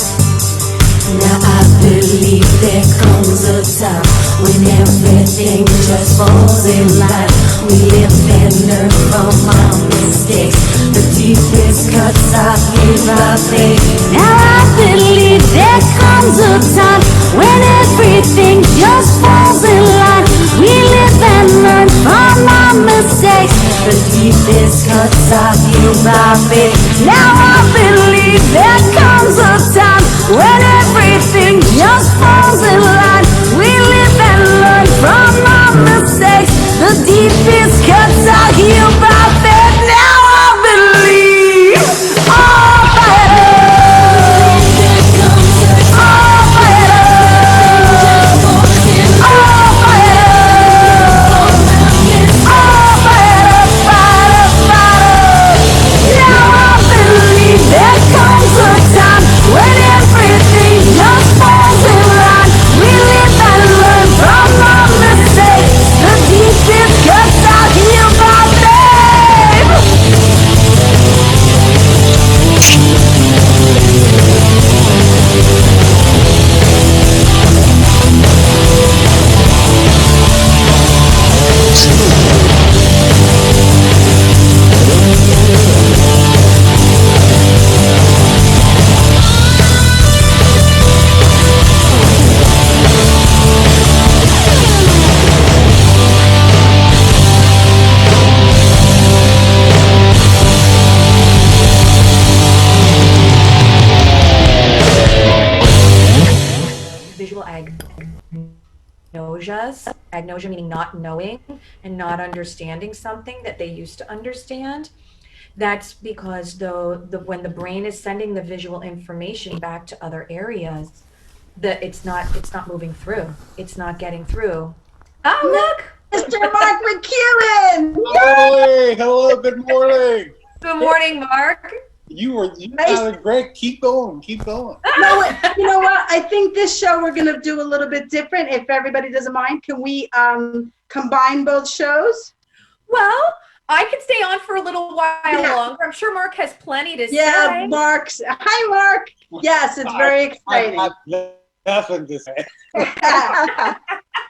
Now I believe there comes a time when everything just falls in line. We live and learn from our mistakes. The deepest cuts I give our faith. Now I believe there comes a time when everything just falls in line. We live and learn from our mistakes. The deepest cuts I give our faith. Now I believe there comes a time when everything just falls in line. We live and learn from our mistakes. The deepest cuts are healed by faith. Now I believe. Oh, better. Oh, better. Oh, better. Oh, better, better, better. Now I believe there comes a time when everything just falls in line. We live and learn from our mistakes. The deepest cuts are healed by faith. Visual agnosias, agnosia meaning not knowing and not understanding something that they used to understand. That's because when the brain is sending the visual information back to other areas, it's not moving through. It's not getting through. Oh, look! Mr. Mark McEwen! Hey, hello, good morning. Good morning, Mark. You Nice. sounded great. Keep going, keep going. You know what? I think this show we're going to do a little bit different. If everybody doesn't mind, can we combine both shows? Well, I could stay on for a little while Yeah. longer. I'm sure Mark has plenty to Yeah, say. Mark's. Hi, Mark. Yes, it's very exciting. I've nothing to say.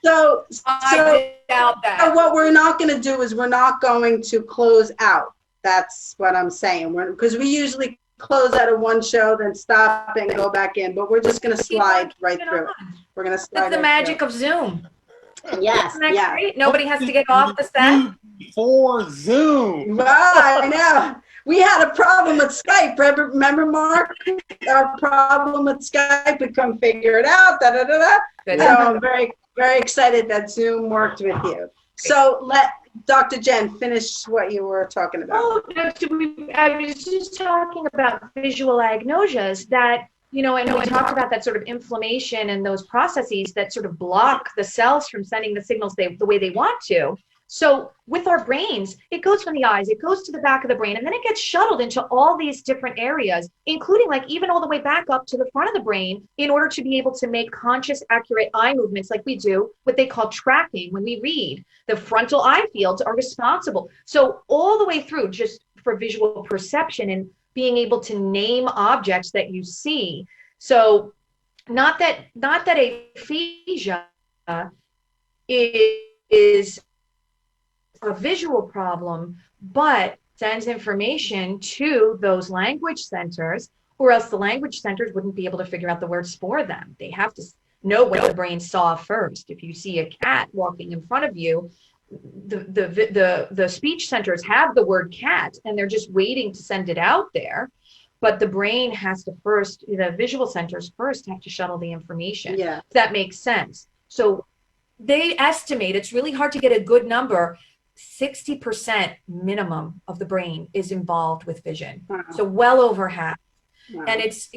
So I doubt that. what we're not going to do is we're not going to close out. That's what I'm saying. Because we usually close out of one show, then stop and go back in. But we're just going to slide right through. We're going to slide. That's the magic of Zoom. Yes, Isn't that yeah. great? Nobody has to get off the set. Before Zoom. Wow, I know. We had a problem with Skype. Remember, Mark? Our problem with Skype. We couldn't figure it out. Da, da, da, da. Good. So I'm very, very excited that Zoom worked with you. So let Dr. Jen finish what you were talking about. Oh, I was just talking about visual agnosias that, and we talked about that sort of inflammation and those processes that sort of block the cells from sending the signals the way they want to. So with our brains, it goes from the eyes, it goes to the back of the brain, and then it gets shuttled into all these different areas, including like even all the way back up to the front of the brain in order to be able to make conscious, accurate eye movements like we do, what they call tracking when we read. The frontal eye fields are responsible. So all the way through just for visual perception and being able to name objects that you see. So not that aphasia is a visual problem, but sends information to those language centers, or else the language centers wouldn't be able to figure out the words for them. They have to know what the brain saw first. If you see a cat walking in front of you, the speech centers have the word cat and they're just waiting to send it out there. But the brain has to first, the visual centers first have to shuttle the information. Yeah. If that makes sense. So they estimate, it's really hard to get a good number, 60% minimum of the brain is involved with vision. Wow. So well over half. Wow. And it's,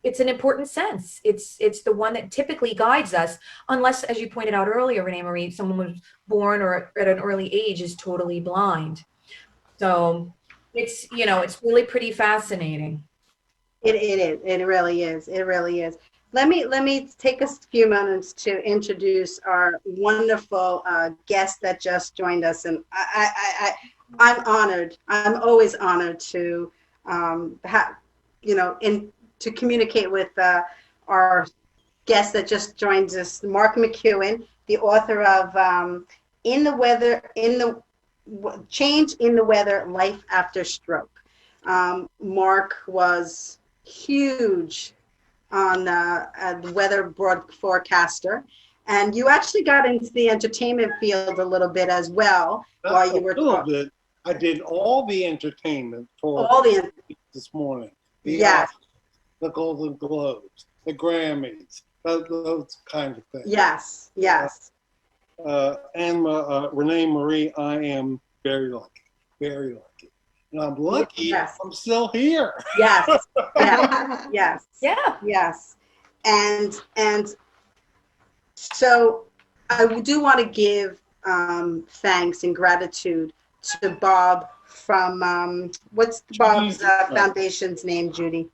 it's an important sense. It's the one that typically guides us, unless, as you pointed out earlier, RenéMarie, someone was born or at an early age is totally blind. So it's, it's really pretty fascinating. It is. It really is. It really is. let me take a few moments to introduce our wonderful guest that just joined us, and I'm honored. I'm always honored to to communicate with our guest that just joins us, Mark McEwen, the author of "In the Weather in the Change in the Weather: Life After Stroke." Mark was huge on the weather forecaster, and you actually got into the entertainment field a little bit as well while you were a little bit. I did all the entertainment for all the this morning. The yes, the Golden Globes, the Grammys, those kind of things. yes, yes. And RenéMarie, I am very lucky, very lucky. And I'm lucky Yes. I'm still here. Yes, yes, yes, Yeah. yes. And so I do want to give thanks and gratitude to Bob from what's Bob's foundation's name, Judy?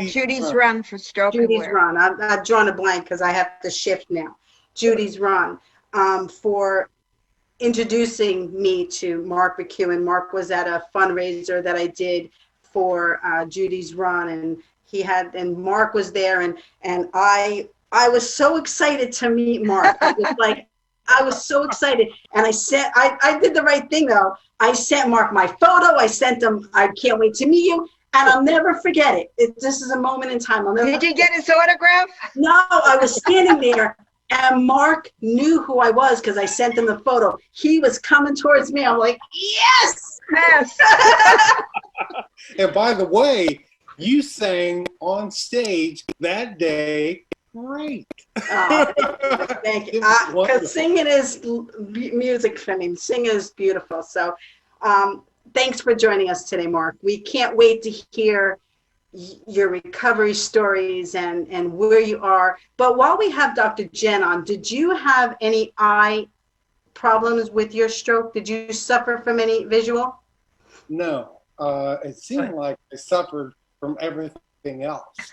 Judy's Run for Stroke Judy's Aware. Run. I've drawn a blank because I have to shift now. Judy's Run for introducing me to Mark McEwen. Mark was at a fundraiser that I did for Judy's Run, and Mark was there, and I was so excited to meet Mark. I was so excited, and I did the right thing though. I sent Mark my photo. I sent him, I can't wait to meet you, and I'll never forget it. This is a moment in time. Did you get his autograph? No, I was standing there. And Mark knew who I was because I sent him the photo. He was coming towards me. I'm like, yes! Yes. And by the way, you sang on stage that day. Great. Oh, thank you. Because singing is music for me. Singing is beautiful. So thanks for joining us today, Mark. We can't wait to hear your recovery stories and where you are. But while we have Dr. Jen on, did you have any eye problems with your stroke? Did you suffer from any visual? No, it seemed like I suffered from everything else.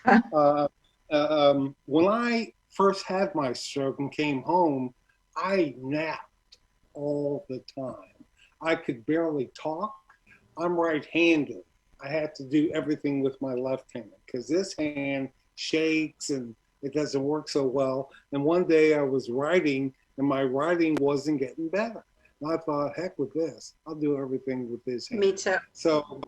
When I first had my stroke and came home, I napped all the time. I could barely talk. I'm right-handed. I had to do everything with my left hand because this hand shakes and it doesn't work so well. And one day I was writing and my writing wasn't getting better. And I thought, heck with this. I'll do everything with this hand. Me too. So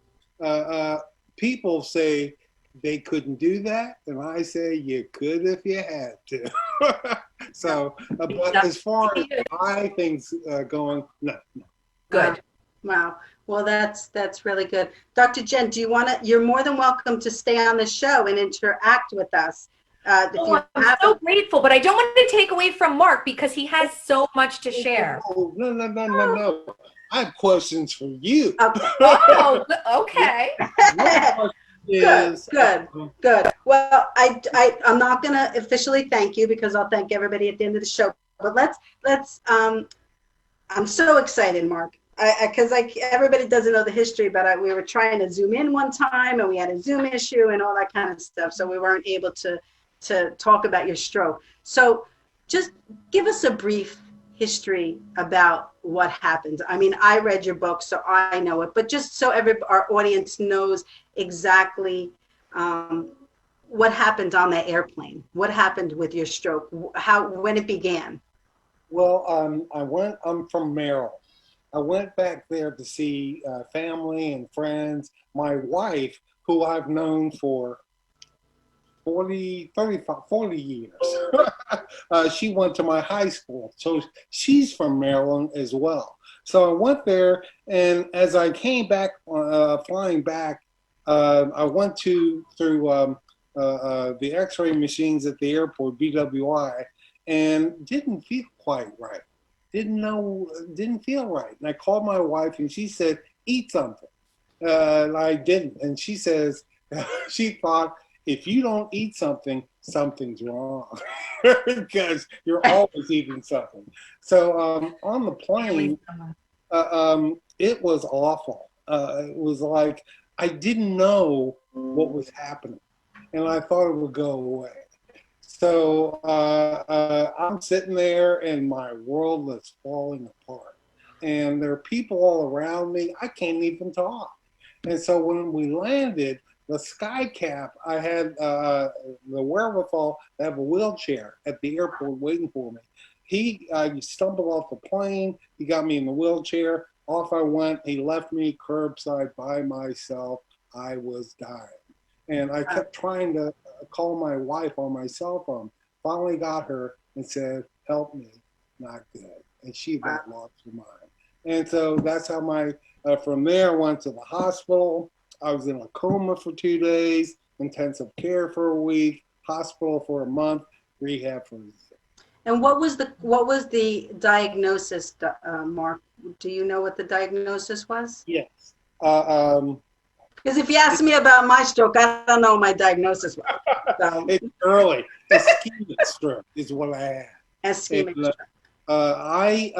people say they couldn't do that. And I say you could if you had to. So, but as far as eye things going, no. Good. Wow. Well, that's really good. Dr. Jen, do you want to, you're more than welcome to stay on the show and interact with us. I'm so grateful, but I don't want to take away from Mark because he has so much to share. Oh, no. I have questions for you. Okay. Oh, okay. Good. Well, I'm not going to officially thank you because I'll thank everybody at the end of the show. But let's I'm so excited, Mark. Because everybody doesn't know the history, but we were trying to Zoom in one time and we had a Zoom issue and all that kind of stuff. So we weren't able to talk about your stroke. So just give us a brief history about what happened. I mean, I read your book, so I know it, but just so our audience knows exactly what happened on that airplane. What happened with your stroke? When it began? Well, I'm from Maryland. I went back there to see family and friends. My wife, who I've known for 40 years, she went to my high school. So she's from Maryland as well. So I went there, and as I came back, flying back, I went through the x-ray machines at the airport, BWI, and didn't feel quite right. Didn't feel right. And I called my wife and she said, eat something. And I didn't. And she says, she thought, if you don't eat something, something's wrong because you're always eating something. So on the plane, it was awful. It was like, I didn't know what was happening and I thought it would go away. So I'm sitting there and my world is falling apart. And there are people all around me. I can't even talk. And so when we landed, the sky cap, I had the wherewithal to have a wheelchair at the airport waiting for me. He stumbled off the plane. He got me in the wheelchair. Off I went. He left me curbside by myself. I was dying. And I kept trying to call my wife on my cell phone. Finally got her and said, help me, not good. And she about lost her mind. And so that's how from there I went to the hospital. I was in a coma for 2 days, intensive care for a week, hospital for a month, rehab for a year. And what was the diagnosis, Mark? Do you know what the diagnosis was? Yes. Because if you ask me about my stroke, I don't know what my diagnosis was. So. It's early. Ischemic stroke is what I had. Ischemic stroke. I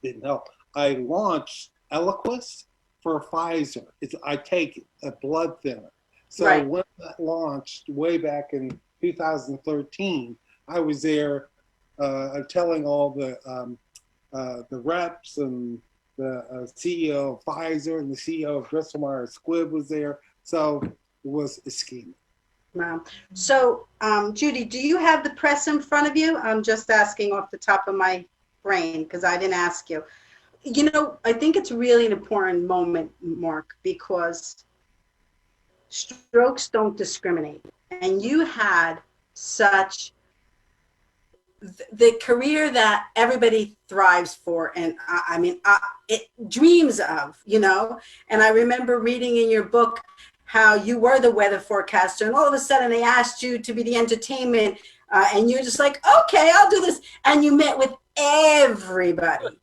didn't help. I launched Eliquis for Pfizer. I take a blood thinner. So right. When that launched way back in 2013, I was there telling all the reps and the CEO of Pfizer and the CEO of Bristol Myers Squibb was there. So it was ischemic. Wow. So, Judy, do you have the press in front of you? I'm just asking off the top of my brain because I didn't ask you. You know, I think it's really an important moment, Mark, because strokes don't discriminate. And you had such the career that everybody thrives for, and it dreams of, you know. And I remember reading in your book how you were the weather forecaster, and all of a sudden they asked you to be the entertainment, and you're just like, okay, I'll do this. And you met with everybody.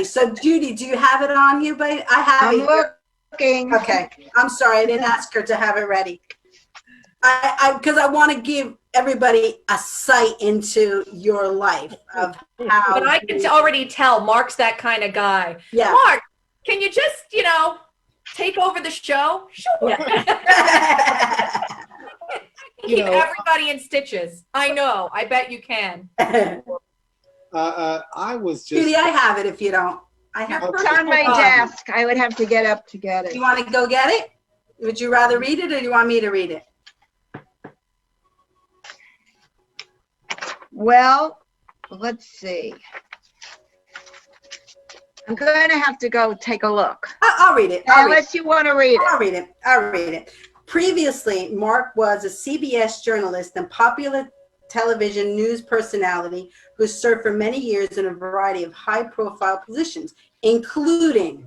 So Judy, do you have it on you? But I have I'm it. looking. Okay, I'm sorry, I didn't ask her to have it ready. Because I want to give everybody a sight into your life of how. But I can already tell Mark's that kind of guy. Yeah. Mark, can you just, take over the show? Sure. Yeah. Keep everybody in stitches. I know. I bet you can. I was just. Judy, I have it if you don't. I have It's on my desk. I would have to get up to get it. You want to go get it? Would you rather read it or do you want me to read it? Well, let's see. I'm going to have to go take a look. I'll read it. Unless you want to read it. I'll read it. Previously, Mark was a CBS journalist and popular television news personality who served for many years in a variety of high-profile positions, including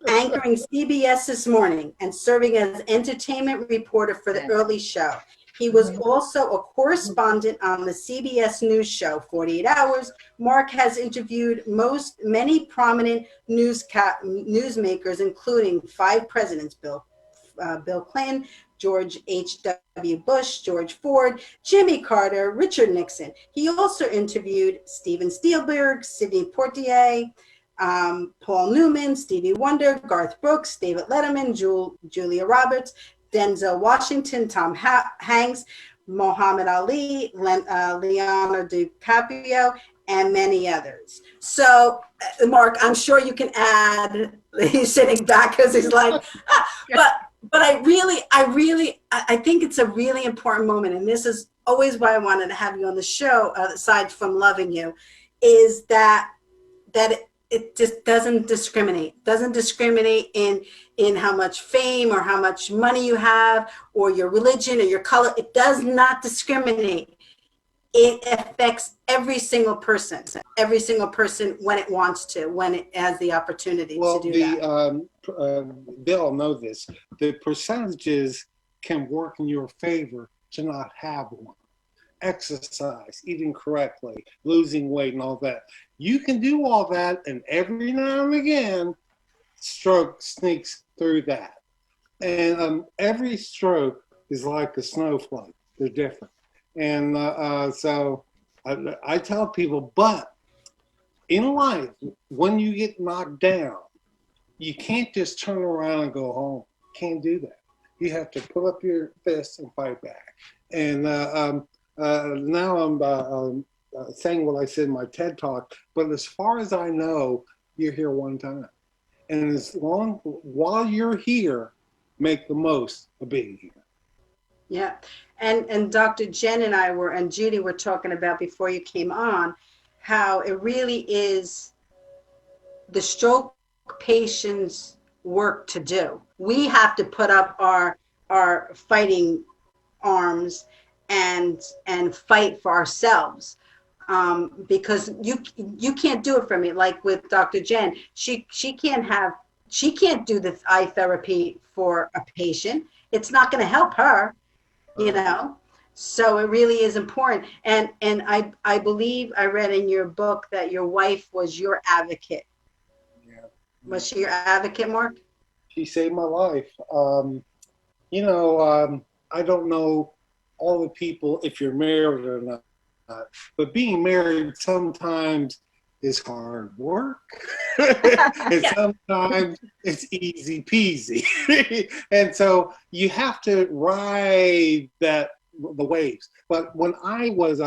anchoring CBS This Morning and serving as entertainment reporter for The Early Show. He was also a correspondent on the CBS News show 48 Hours. Mark has interviewed many prominent newsmakers, including 5 presidents: Bill Clinton, George H.W. Bush, George Ford, Jimmy Carter, Richard Nixon. He also interviewed Steven Spielberg, Sidney Poitier, Paul Newman, Stevie Wonder, Garth Brooks, David Letterman, Julia Roberts, Denzel Washington, Tom Hanks, Muhammad Ali, Leonardo DiCaprio, and many others. So, Mark, I'm sure you can add. He's sitting back because he's like, but I think it's a really important moment, and this is always why I wanted to have you on the show. Aside from loving you, is that it just doesn't discriminate in how much fame or how much money you have or your religion or your color. It does not discriminate. It affects every single person when it wants to, when it has the opportunity to do that. They'll know this. The percentages can work in your favor to not have one. Exercise, eating correctly, losing weight, and all that. You can do all that, and every now and again, stroke sneaks through that. And every stroke is like a snowflake. They're different. And so I tell people, but in life, when you get knocked down, you can't just turn around and go home. Can't do that. You have to put up your fist and fight back. And now I'm saying what I said in my TED talk, but as far as I know, you're here one time. And as long while you're here, make the most of being here. Yeah. And Dr. Jen and I were, and Judy were talking about before you came on, how it really is the stroke patient's work to do. We have to put up our fighting arms and fight for ourselves, because you can't do it for me. Like with Dr. Jen, she can't do the eye therapy for a patient. It's not going to help her, you know. So it really is important. And I believe I read in your book that your wife was your advocate. Yeah. Was she your advocate, Mark? She saved my life. I don't know all the people if you're married or not, but being married sometimes is hard work, and sometimes it's easy peasy. And so you have to ride the waves. But when I was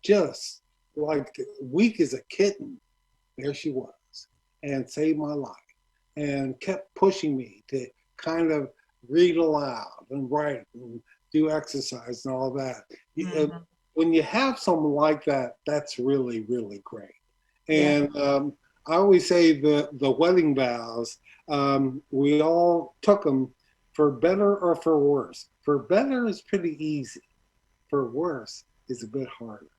just like weak as a kitten, there she was and saved my life and kept pushing me to kind of read aloud and write and do exercise and all that. When you have someone like that, that's really, really great. And I always say the wedding vows, we all took them for better or for worse. For better is pretty easy. For worse is a bit harder.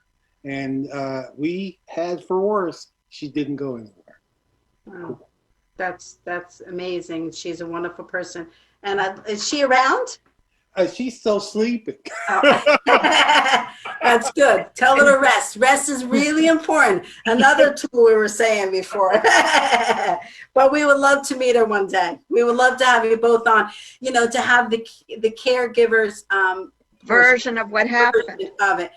And we had for worse, she didn't go anywhere. Wow. That's amazing. She's a wonderful person. And is she around? She's still sleeping. Oh. That's good. Tell her to rest. Rest is really important. Another tool we were saying before. But we would love to meet her one day. We would love to have you both on, to have the caregivers Version of what happened. of it.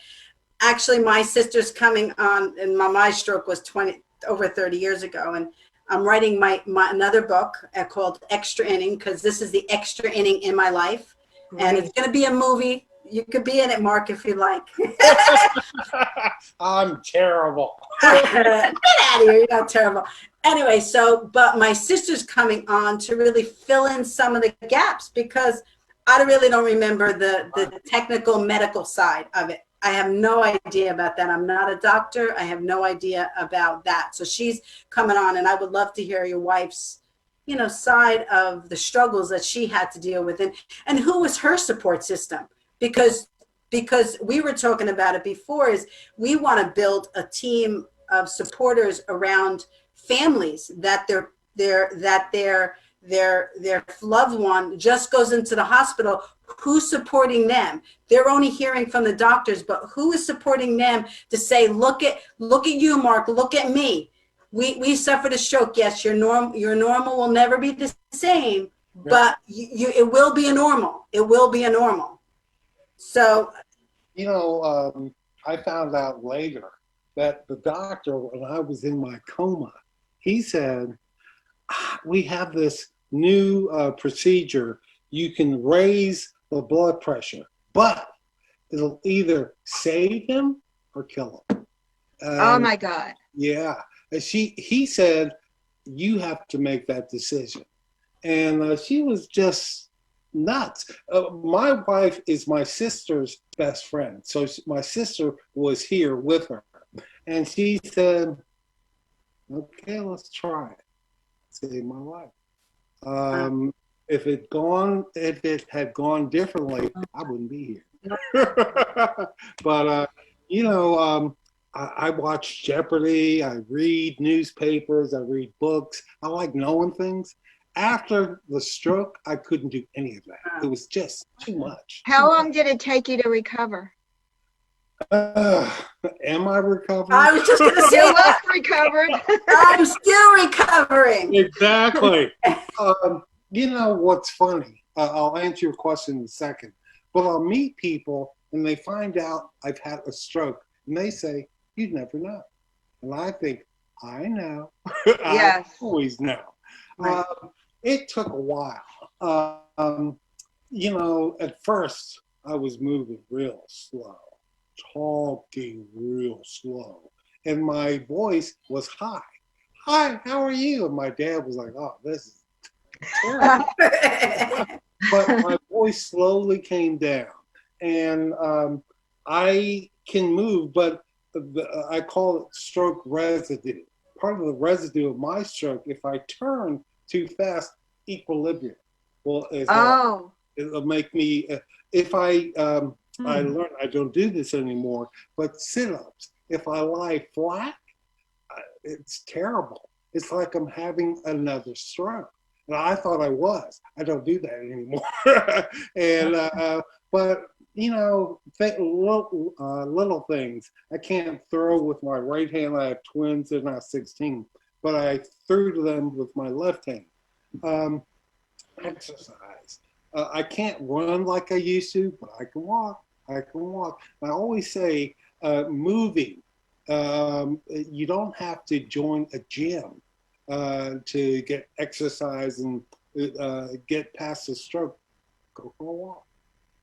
Actually, my sister's coming on, and my stroke was over 30 years ago, and I'm writing my another book called Extra Inning, because this is the extra inning in my life. And it's going to be a movie. You could be in it, Mark, if you like. I'm terrible. Get out of here. You're not terrible. Anyway, but my sister's coming on to really fill in some of the gaps, because I really don't remember the technical medical side of it. I have no idea about that. I'm not a doctor. I have no idea about that. So she's coming on, and I would love to hear your wife's side of the struggles that she had to deal with, and who was her support system, because we were talking about it before, is we want to build a team of supporters around families that their loved one just goes into the hospital. Who's supporting them? They're only hearing from the doctors, but who is supporting them to say, look at you, Mark, look at me. We suffered a stroke. Yes, your normal will never be the same, but it will be a normal. It will be a normal. So, I found out later that the doctor, when I was in my coma, he said, we have this new procedure. You can raise the blood pressure, but it'll either save him or kill him. Oh my God. Yeah. He said, you have to make that decision. And she was just nuts. My wife is my sister's best friend. So my sister was here with her. And she said, okay, let's try it. Saved my life. If it had gone differently, I wouldn't be here. But, I watch Jeopardy, I read newspapers, I read books. I like knowing things. After the stroke, I couldn't do any of that. It was just too much. How long did it take you to recover? Am I recovering? I was just going to say, You look recovered. I'm still recovering. Exactly. What's funny? I'll answer your question in a second. But I'll meet people and they find out I've had a stroke and they say, you'd never know. And I think, I know. Yes. I always know. Right. It took a while. At first I was moving real slow, talking real slow, and my voice was high. Hi, how are you? And my dad was like, oh, this is terrible. But my voice slowly came down, and I can move, but I call it stroke residue. Part of the residue of my stroke, if I turn too fast, equilibrium is lost. Oh, It'll make me, if I learned, I don't do this anymore, but sit-ups, if I lie flat, it's terrible. It's like I'm having another stroke. And I thought I was. I don't do that anymore. And but little things. I can't throw with my right hand. I have twins. They're not 16, but I threw to them with my left hand. Exercise. I can't run like I used to, but I can walk. I can walk. I always say, moving. You don't have to join a gym to get exercise and get past the stroke. Go for a walk.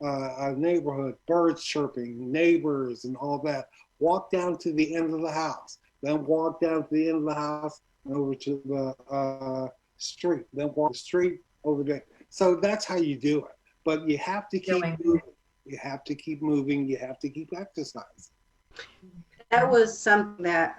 A neighborhood, birds chirping, neighbors, and all that. Walk down to the end of the house, then walk down to the end of the house and over to the street, then walk the street over there. So that's how you do it. But you have to keep moving. You have to keep moving. You have to keep exercising. That was something that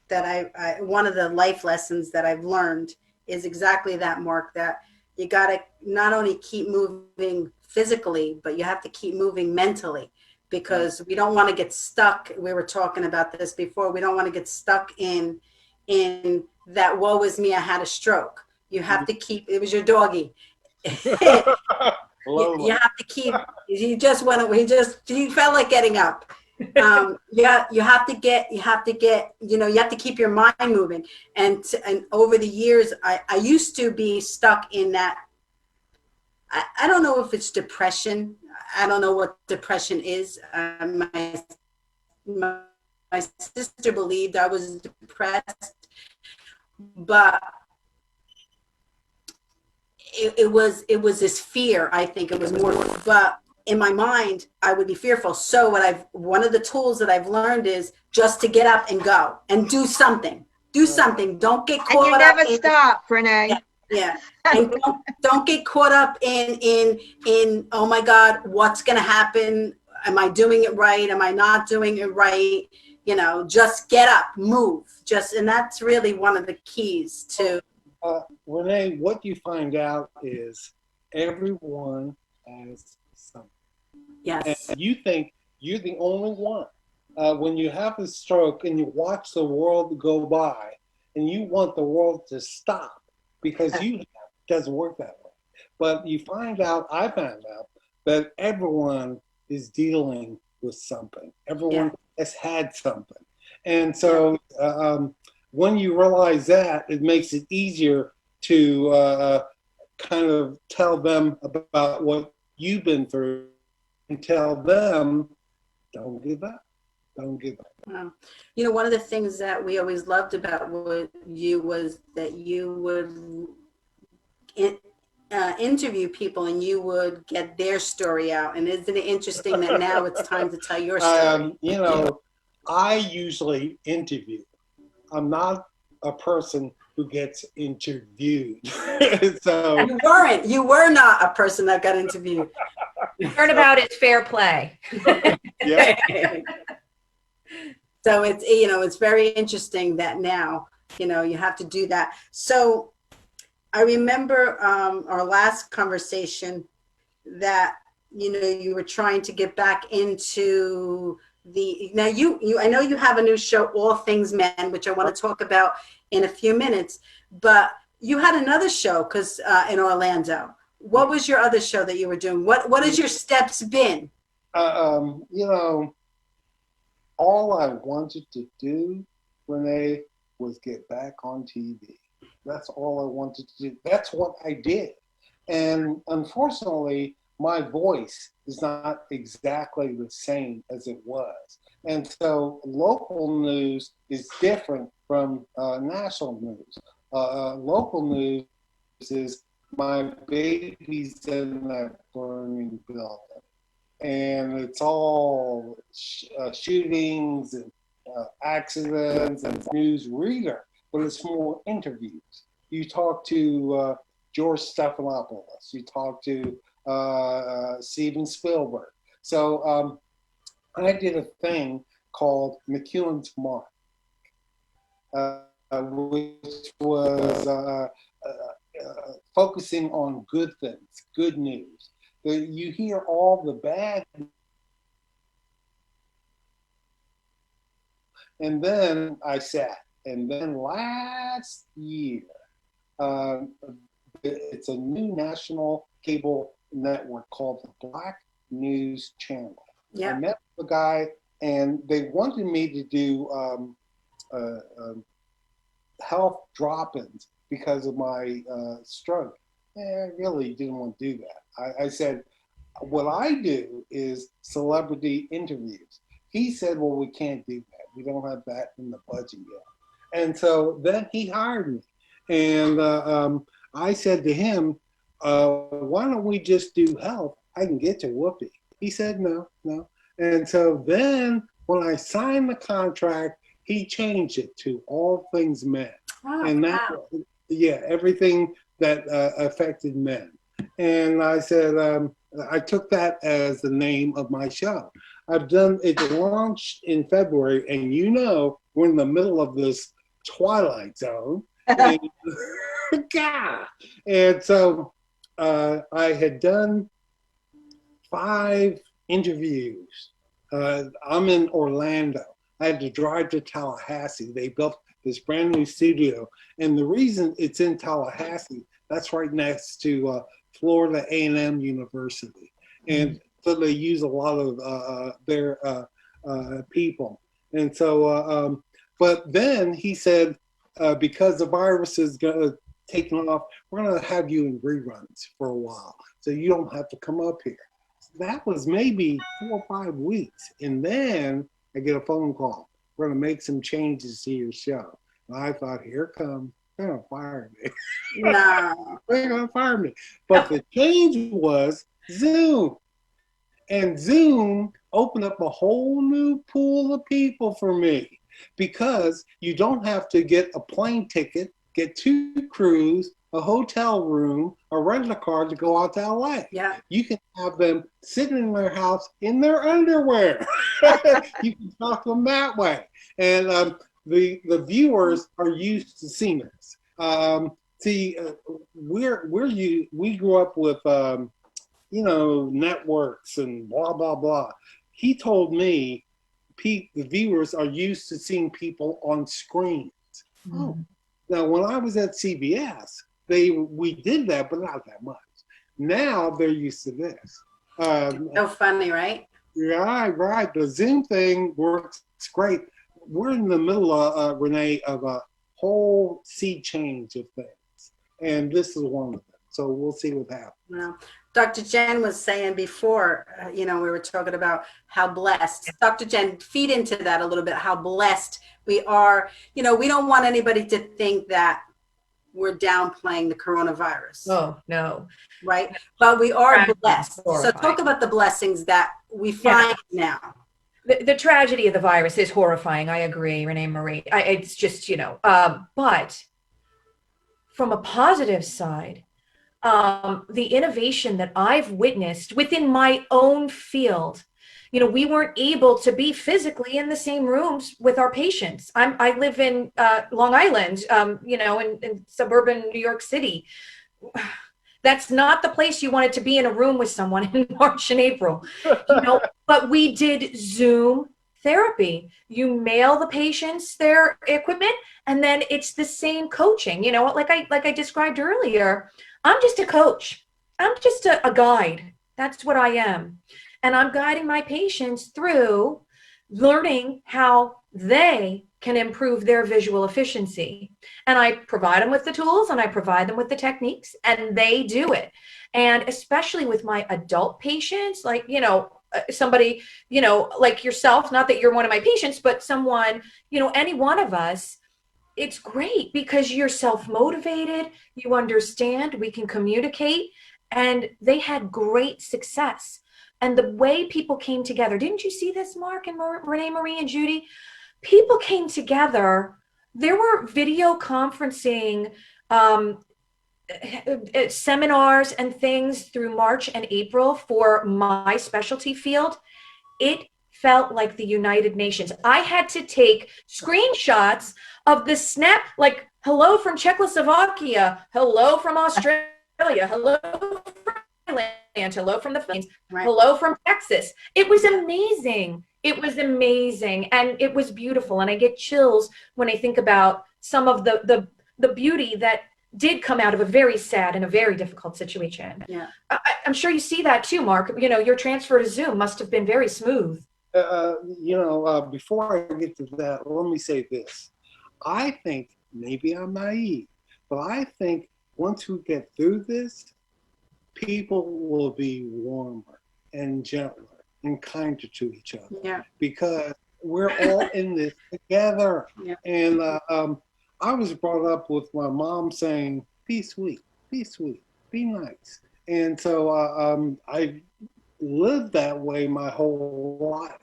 that I one of the life lessons that I've learned is exactly that, Mark, that you got to not only keep moving physically, but you have to keep moving mentally, because we don't want to get stuck. We were talking about this before. We don't want to get stuck in that woe is me, I had a stroke. You have to keep, it was your doggy. You have to keep, he just went, he felt like getting up. Yeah, you have to get, you have to keep your mind moving. And over the years, I used to be stuck in that. I don't know if it's depression. I don't know what depression is. My sister believed I was depressed, but it was this fear. I think it was more, but in my mind, I would be fearful. So one of the tools that I've learned is just to get up and go and do something. Do something. Don't get caught and you up. never stop, Renee. Yeah. And don't get caught up in oh my God, what's going to happen? Am I doing it right? Am I not doing it right? Just get up, move. And that's really one of the keys to. Renee, what you find out is everyone has something. Yes. And you think you're the only one. When you have a stroke and you watch the world go by and you want the world to stop because it doesn't work that way. But I found out that everyone is dealing with something. Everyone has had something. And so when you realize that, it makes it easier to kind of tell them about what you've been through and tell them, don't give up. Don't give up. Wow. One of the things that we always loved about you was that you would interview people and you would get their story out. And isn't it interesting that now it's time to tell your story? I usually interview. I'm not a person who gets interviewed. So you were not a person that got interviewed. Turnabout is fair play. Yeah. So it's very interesting that now, you have to do that. So I remember our last conversation that, you were trying to get back into now I know you have a new show, All Things Men, which I want to talk about in a few minutes, but you had another show in Orlando. What was your other show that you were doing? What has your steps been? All I wanted to do, Renee, was get back on TV. That's all I wanted to do. That's what I did. And unfortunately, my voice is not exactly the same as it was. And so local news is different from national news. Local news is my baby's in that burning building. And it's all shootings and accidents and news reader, but it's more interviews. You talk to George Stephanopoulos, you talk to Steven Spielberg. So I did a thing called McEwen's Mark, which was focusing on good things, good news. You hear all the bad, and then I sat, and then last year, it's a new national cable network called the Black News Channel. I met the guy, and they wanted me to do health drop-ins because of my stroke. I really didn't want to do that. I said, what I do is celebrity interviews. He said, well, we can't do that. We don't have that in the budget yet. And so then he hired me. And I said to him, why don't we just do health? I can get to Whoopi. He said, no. And so then when I signed the contract, he changed it to all things men. Oh, and that, wow. yeah, everything that affected men. And I said, I took that as the name of my show. I've done it launched in February, and we're in the middle of this twilight zone. And, and so I had done 5 interviews. I'm in Orlando. I had to drive to Tallahassee. They built this brand new studio. And the reason it's in Tallahassee, that's right next to Florida A&M University. And so they use a lot of their people. And so, but then he said, because the virus is taking off, we're going to have you in reruns for a while. So you don't have to come up here. That was maybe 4 or 5 weeks. And then I get a phone call. We're going to make some changes to your show. And I thought, here it comes. They're going to fire me. No. They're going to fire me. But the change was Zoom. And Zoom opened up a whole new pool of people for me because you don't have to get a plane ticket, get 2 crews, a hotel room, or rent a car to go out to LA. Yeah. You can have them sitting in their house in their underwear. You can talk to them that way. And the viewers are used to seeing this. We grew up with networks and blah blah blah. He told me the viewers are used to seeing people on screens. Oh, now when I was at CBS, we did that, but not that much. Now they're used to this. So funny, right? Right. The Zoom thing works great. We're in the middle of, Renee, of a whole sea change of things. And this is one of them. So we'll see what happens. Well, Dr. Jen was saying before, we were talking about how blessed. Dr. Jen, feed into that a little bit, how blessed we are. We don't want anybody to think that we're downplaying the coronavirus. Oh, no. Right? But we are blessed. So Horrifying. talk about the blessings that we find now. The tragedy of the virus is horrifying. I agree, RenéMarie. It's just, but from a positive side, the innovation that I've witnessed within my own field, we weren't able to be physically in the same rooms with our patients. I live in Long Island, in suburban New York City. That's not the place you wanted to be, in a room with someone in March and April, but we did Zoom therapy. You mail the patients their equipment, and then it's the same coaching, like I described earlier. I'm just a coach. I'm just a guide. That's what I am. And I'm guiding my patients through learning how they can improve their visual efficiency. And I provide them with the tools, and I provide them with the techniques, and they do it. And especially with my adult patients, like, somebody, like yourself, not that you're one of my patients, but someone, any one of us, it's great because you're self-motivated, you understand, we can communicate, and they had great success. And the way people came together, didn't you see this, Mark and RenéMarie and Judy? People came together. There were video conferencing seminars and things through March and April for my specialty field. It felt like the United Nations. I had to take screenshots of the snap, like hello from Czechoslovakia, hello from Australia, hello from Thailand, hello from the Philippines, Right. hello from Texas. It was amazing. It was amazing, and it was beautiful. And I get chills when I think about some of the beauty that did come out of a very sad and a very difficult situation. Yeah. I'm sure you see that too, Mark. You know, your transfer to Zoom must have been very smooth. Before I get to that, let me say this. I think, maybe I'm naive, but I think once we get through this, people will be warmer and gentler and kinder to each other. Yeah. Because we're all in this together. Yeah. And I was brought up with my mom saying, be sweet, be nice. And so I lived that way my whole life.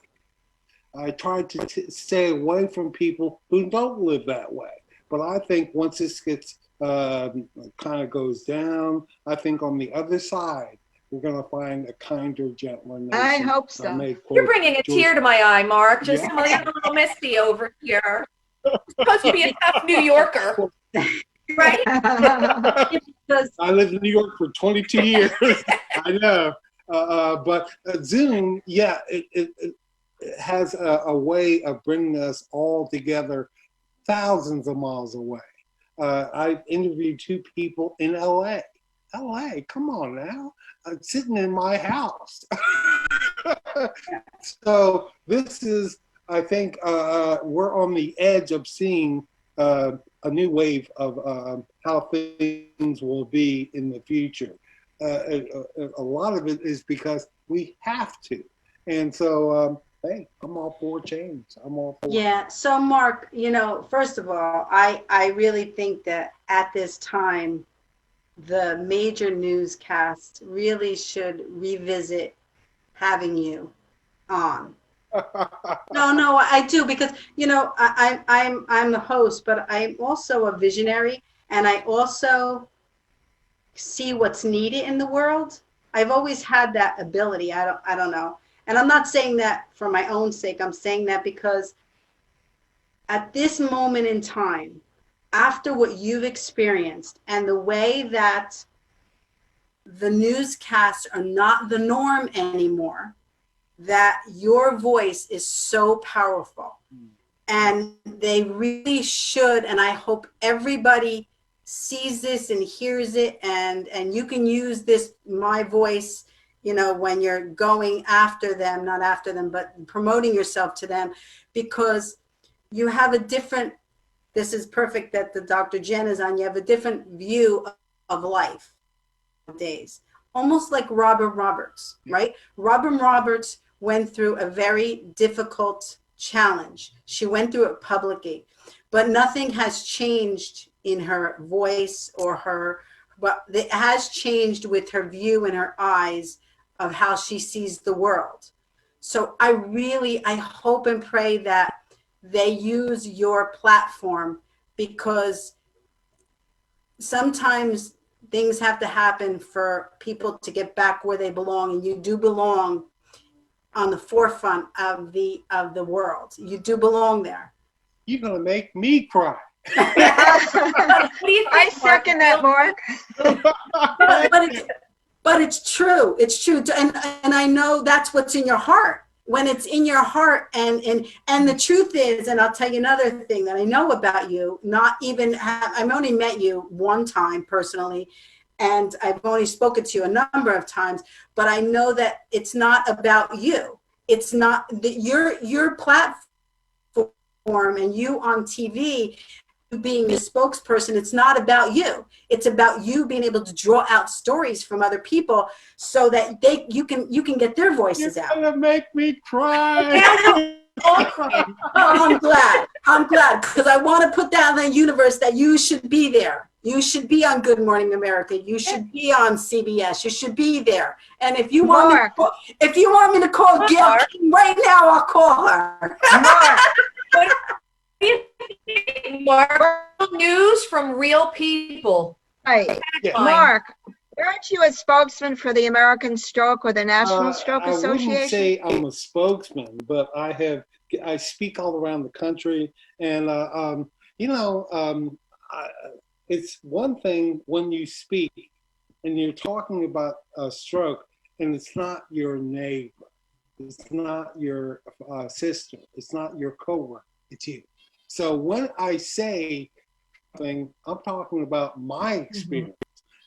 I tried to stay away from people who don't live that way. But I think once this gets kind of goes down, I think on the other side, we're going to find a kinder, gentler nation. I hope so. You're bringing a tear to my eye, Mark. Just Yeah. a little misty over here. You're supposed to be a tough New Yorker, right? I lived in New York for 22 years. I know. But Zoom, yeah, it has a way of bringing us all together thousands of miles away. I interviewed 2 people in LA. LA, come on now. I'm sitting in my house. So this is, I think, we're on the edge of seeing a new wave of how things will be in the future. A lot of it is because we have to. And so, hey, I'm all for change. I'm all for Yeah. So Mark, first of all, I really think that at this time, the major newscasts really should revisit having you on. No, I do, because I'm the host, but I'm also a visionary, and I also see what's needed in the world. I've always had that ability. I don't know. And I'm not saying that for my own sake. I'm saying that because at this moment in time, after what you've experienced and the way that the newscasts are not the norm anymore, that your voice is so powerful. And they really should, and I hope everybody sees this and hears it, and you can use this, my voice, when you're going after them, not after them, but promoting yourself to them, because you have a different, this is perfect that the Dr. Jen is on, you have a different view of life nowadays. Almost like Robin Roberts, right? Robin Roberts went through a very difficult challenge. She went through it publicly, but nothing has changed in her voice or her, but it has changed with her view and her eyes of how she sees the world. So I hope and pray that they use your platform, because sometimes things have to happen for people to get back where they belong, and you do belong on the forefront of the world. You do belong there. You're gonna make me cry. What do you think, I second that, Mark. But it's true. It's true. And I know that's what's in your heart. When it's in your heart, and the truth is, and I'll tell you another thing that I know about you, I've only met you one time personally, and I've only spoken to you a number of times, but I know that it's not about you. It's not that your platform and you on TV being the spokesperson, it's not about you. It's about you being able to draw out stories from other people so that you can get their voices You're out. gonna make me cry. Yeah, all crying. Oh, I'm glad. I'm glad, because I want to put that in the universe that you should be there. You should be on Good Morning America. You should be on CBS. You should be there. And if you want Mark. if you want me to call Gail Mark. King right now, I'll call her. Mark, Mark, news from real people. right. Yeah. Mark, aren't you a spokesman for the American Stroke or the National Stroke I wouldn't Association? say I'm a spokesman, but I speak all around the country, and it's one thing when you speak and you're talking about a stroke, and it's not your neighbor, it's not your sister, it's not your coworker, it's you. So when I say something, I'm talking about my experience.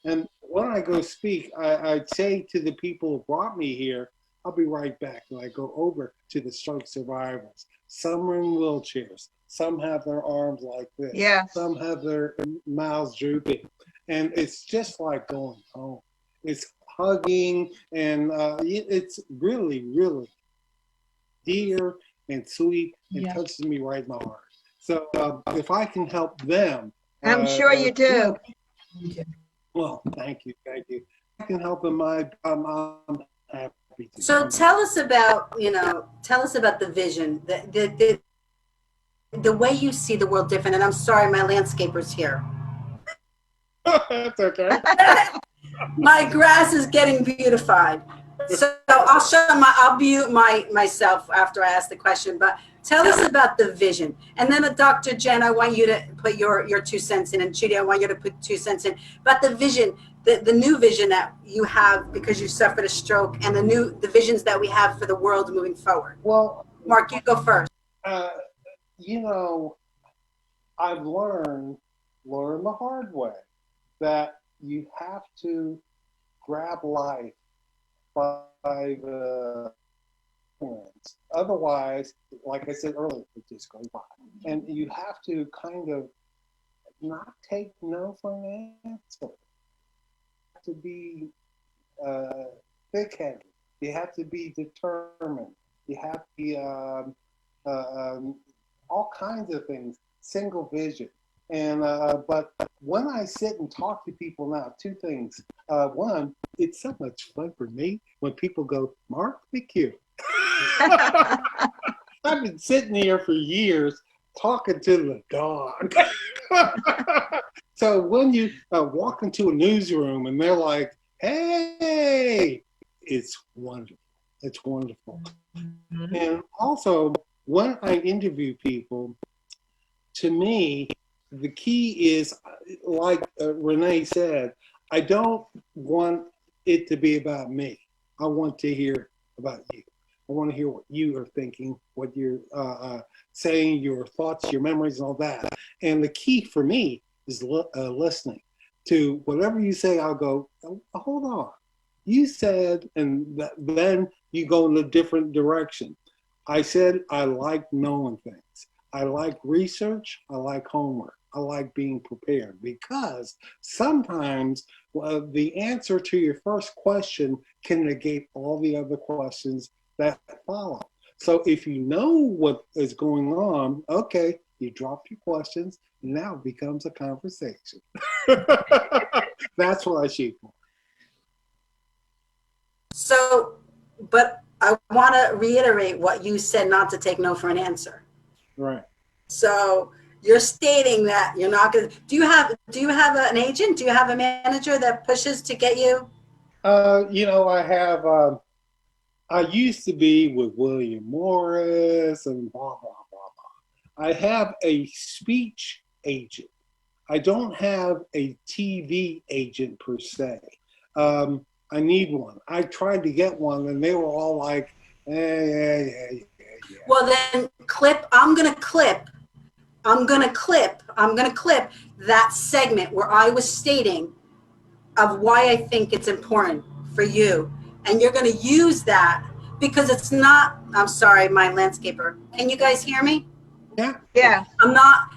And when I go speak, I say to the people who brought me here, I'll be right back. And I go over to the stroke survivors. Some are in wheelchairs. Some have their arms like this. Yes. Some have their mouths drooping. And it's just like going home. It's hugging, and it's really, really dear and sweet, and touches me right in the heart. So if I can help them. I'm sure you do. Well, thank you. I can help them. I'm happy to. So tell us about the vision, the way you see the world different. And I'm sorry, my landscaper's here. That's okay. My grass is getting beautified. So I'll mute myself after I ask the question, but tell us about the vision. And then Dr. Jen, I want you to put your 2 cents in, and Judy, I want you to put 2 cents in. But the vision, the new vision that you have because you suffered a stroke, and the visions that we have for the world moving forward. Well, Mark, you go first. I've learned the hard way that you have to grab life by the hands. Otherwise, like I said earlier, it just goes by. And you have to kind of not take no for an answer. You have to be thick-headed. You have to be determined. You have to be all kinds of things, single vision. And but when I sit and talk to people now, 2 things. One, it's so much fun for me when people go, Mark McEwen. I've been sitting here for years talking to the dog. So when you walk into a newsroom and they're like, hey, it's wonderful. It's wonderful. And also, when I interview people, to me, the key is, like Renee said, I don't want it to be about me. I want to hear about you. I want to hear what you are thinking, what you're saying, your thoughts, your memories, and all that. And the key for me is listening to whatever you say. I'll go, oh, hold on. You said, and then you go in a different direction. I said I like knowing things. I like research. I like homework. I like being prepared, because sometimes the answer to your first question can negate all the other questions that follow. So if you know what is going on, okay, you drop your questions, and now it becomes a conversation. That's what I shoot for. So, but I want to reiterate what you said, not to take no for an answer. Right. So you're stating that you're not going to, do you have an agent? Do you have a manager that pushes to get you? I have, I used to be with William Morris and blah, blah, blah, blah. I have a speech agent. I don't have a TV agent per se. I need one. I tried to get one, and they were all like, yeah. Well, then I'm going to clip that segment where I was stating of why I think it's important for you. And you're going to use that, because it's not, I'm sorry, my landscaper. Can you guys hear me? Yeah. Yeah. I'm not,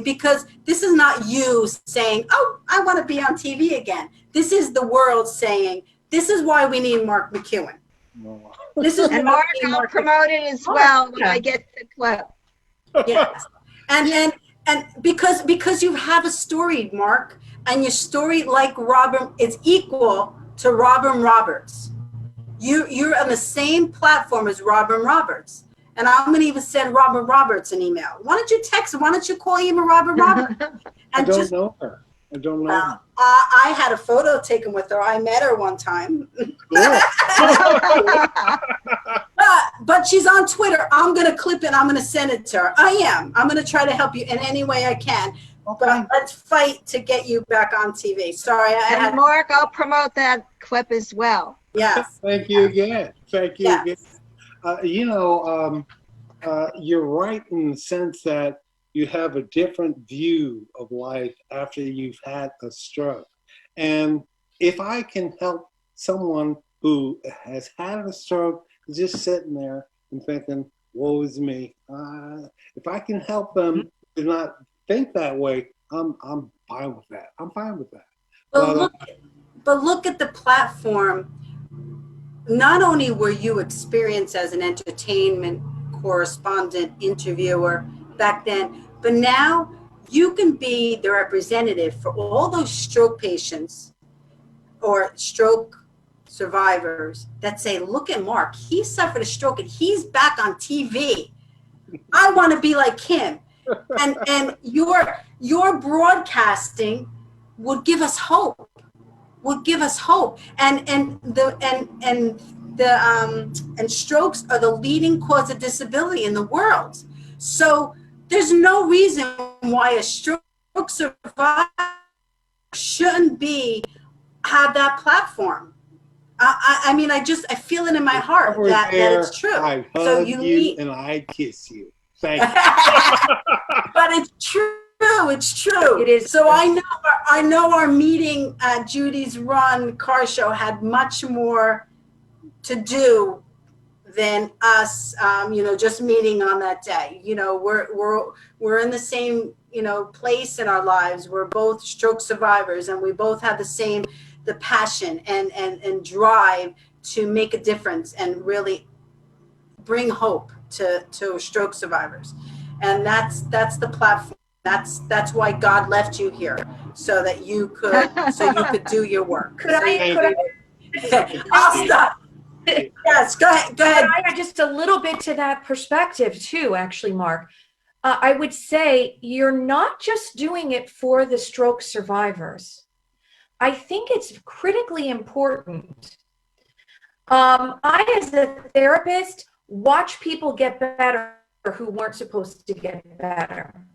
because this is not you saying, oh, I want to be on TV again. This is the world saying, this is why we need Mark McEwen. No. This is And why Mark, we need I'll promote it as well when I get the clip. Yes. And because you have a story, Mark, and your story, like Robin, is equal to Robin Roberts. You're on the same platform as Robin Roberts. And I'm going to even send Robin Roberts an email. Why don't you text him? Why don't you call him a Robin Roberts? I And don't just, know her. I don't know her. well, I had a photo taken with her. I met her one time. Cool. But she's on Twitter. I'm going to clip it. I'm going to send it to her. I am. I'm going to try to help you in any way I can. Okay. But let's fight to get you back on TV. Sorry, I And had, Mark, I'll promote that clip as well. yes. Thank you again. Thank you again. Yes. You're right in the sense that you have a different view of life after you've had a stroke. And if I can help someone who has had a stroke, just sitting there and thinking, woe is me, if I can help them to not think that way, I'm fine with that. I'm fine with that. But look at the platform. Not only were you experienced as an entertainment correspondent, interviewer back then, but now you can be the representative for all those stroke patients or stroke survivors that say, look at Mark, he suffered a stroke and he's back on TV. I want to be like him. And your broadcasting would give us hope. Would give us hope. And strokes are the leading cause of disability in the world. So there's no reason why a stroke survivor shouldn't have that platform. I mean, I feel it in my heart that it's true. I So hug you you need, and I kiss you. Thank you. but it's true. It's true. It is. So I know our meeting at Judy's Run car show had much more to do than us, just meeting on that day. We're in the same, place in our lives. We're both stroke survivors, and we both have the passion and drive to make a difference and really bring hope to stroke survivors. And that's the platform. That's why God left you here, so you could do your work. Could I I'll stop. Yes, go ahead. could I add just a little bit to that perspective too, actually, Mark? I would say you're not just doing it for the stroke survivors. I think it's critically important. I, as a therapist, watch people get better who weren't supposed to get better.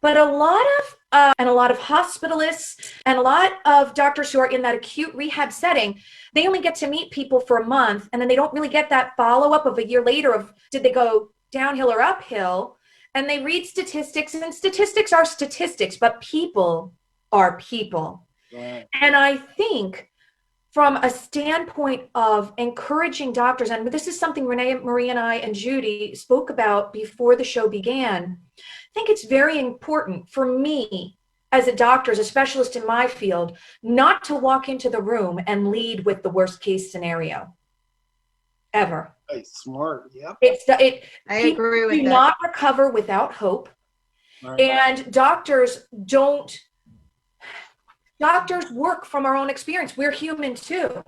But a lot of hospitalists and a lot of doctors who are in that acute rehab setting, they only get to meet people for a month, and then they don't really get that follow-up of a year later of did they go downhill or uphill, and they read statistics, and statistics are statistics, but people are people. Right. And I think from a standpoint of encouraging doctors, and this is something RenéMarie and I and Judy spoke about before the show began, I think it's very important for me as a doctor, as a specialist in my field, not to walk into the room and lead with the worst case scenario, ever. Smart. Yep. I agree with do that. not recover without hope. Right. And doctors work from our own experience. We're human too.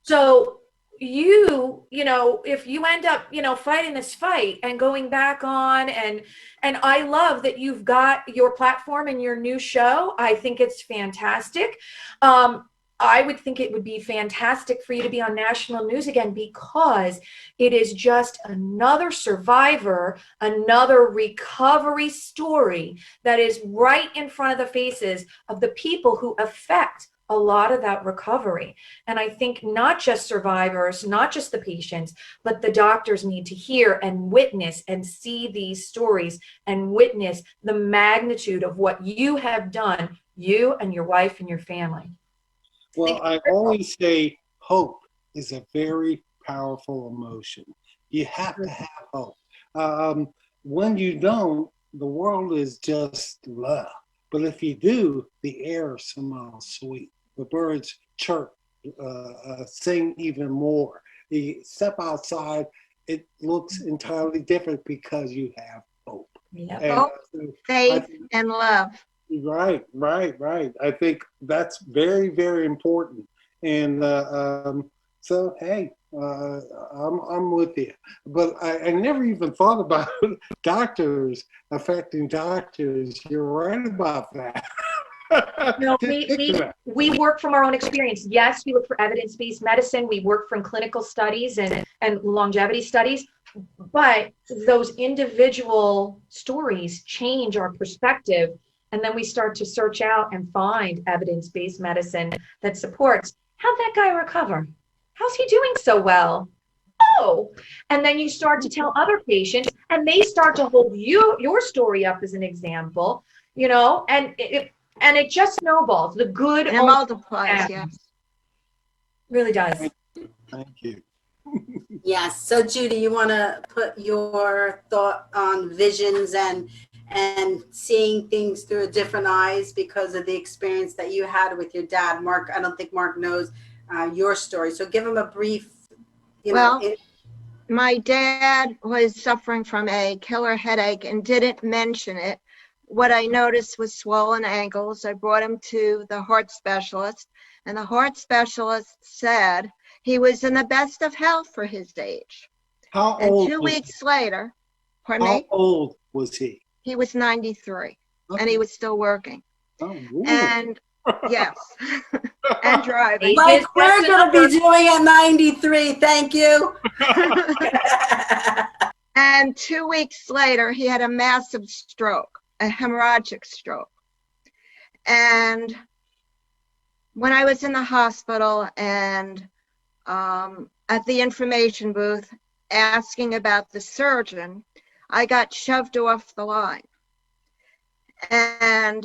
So if you end up, fighting this fight and going back on, and I love that you've got your platform and your new show. I think it's fantastic. I would think it would be fantastic for you to be on national news again, because it is just another survivor, another recovery story that is right in front of the faces of the people who affect a lot of that recovery. And I think not just survivors, not just the patients, but the doctors need to hear and witness and see these stories and witness the magnitude of what you have done, you and your wife and your family. Well, I always say hope is a very powerful emotion. You have to have hope. When you don't, the world is just blah. But if you do, the air smells sweet. The birds chirp, sing even more. You step outside, it looks entirely different because you have hope. Yep. And Hope, so faith, and love. right, right, right. I think that's very, very important. And so, hey, I'm with you. But I never even thought about doctors affecting doctors. You're right about that. No, Didn't think of that. we work from our own experience. Yes, we look for evidence-based medicine. We work from clinical studies and longevity studies, but those individual stories change our perspective. And then we start to search out and find evidence-based medicine that supports how'd that guy recover? How's he doing so well? Oh, and then you start to tell other patients, and they start to hold your story up as an example, and it just snowballs. The good And it only multiplies, adds. yes. Really does. Thank you. Yes. So Judy, you want to put your thought on visions and seeing things through different eyes because of the experience that you had with your dad. Mark, I don't think Mark knows your story. So give him a brief, Well, my dad was suffering from a killer headache and didn't mention it. What I noticed was swollen ankles. I brought him to the heart specialist, and the heart specialist said he was in the best of health for his age. How And old 2 was he? weeks later, pardon How me, old was he? he was 93, and he Okay. was still working. Oh, ooh. And yes, and driving. Age like is we're just a going to number. be doing at 93. Thank you. And 2 weeks later, he had a massive stroke, a hemorrhagic stroke. And when I was in the hospital and at the information booth asking about the surgeon, I got shoved off the line. And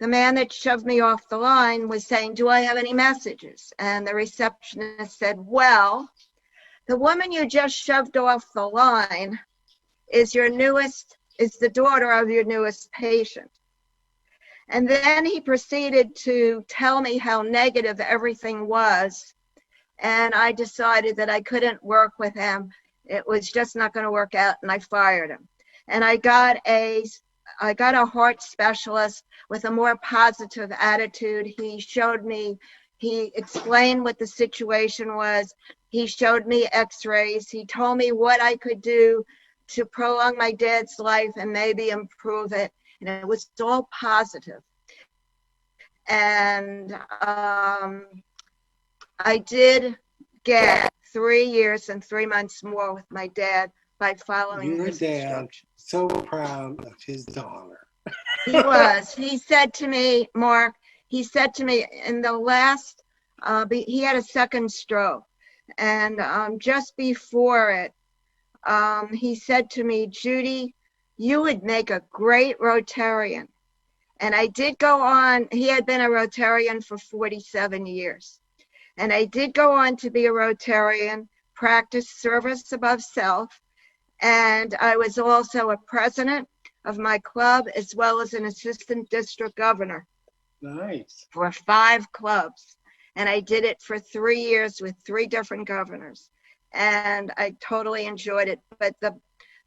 the man that shoved me off the line was saying, "Do I have any messages?" And the receptionist said, "Well, the woman you just shoved off the line is the daughter of your newest patient." And then he proceeded to tell me how negative everything was. And I decided that I couldn't work with him. It was just not going to work out, and I fired him. And I got a heart specialist with a more positive attitude. He explained what the situation was. He showed me x-rays. He told me what I could do to prolong my dad's life and maybe improve it. And it was all positive. And I did get 3 years and 3 months more with my dad by following Your his dad, instructions. so proud of his daughter. He was. He said to me, Mark, he said to me in the last, he had a second stroke. And just before it, he said to me, "Judy, you would make a great Rotarian." And I did go on, he had been a Rotarian for 47 years. And I did go on to be a Rotarian, practice service above self. And I was also a president of my club as well as an assistant district governor Nice. for 5 clubs. And I did it for 3 years with 3 different governors. And I totally enjoyed it. But the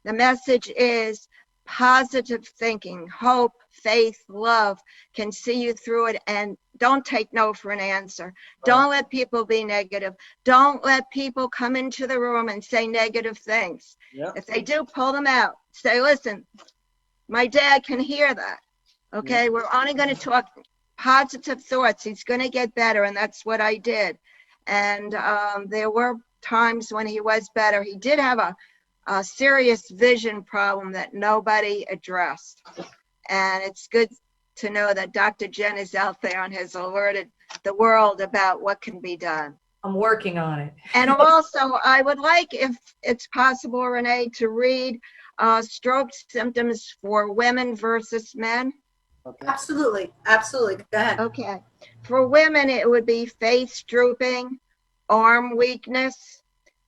message is positive thinking, hope, faith, love can see you through it. And don't take no for an answer. Don't let people be negative. Don't let people come into the room and say negative things. Yeah. If they do, pull them out. Say, "Listen, my dad can hear that. Okay, we're only going to talk positive thoughts. He's going to get better." And that's what I did. And there were times when he was better. He did have a serious vision problem that nobody addressed. And it's good to know that Dr. Jen is out there and has alerted the world about what can be done. I'm working on it. And also, I would like, if it's possible, Renee, to read stroke symptoms for women versus men. Okay. Absolutely. Absolutely. Go ahead. Okay. For women, it would be face drooping, arm weakness,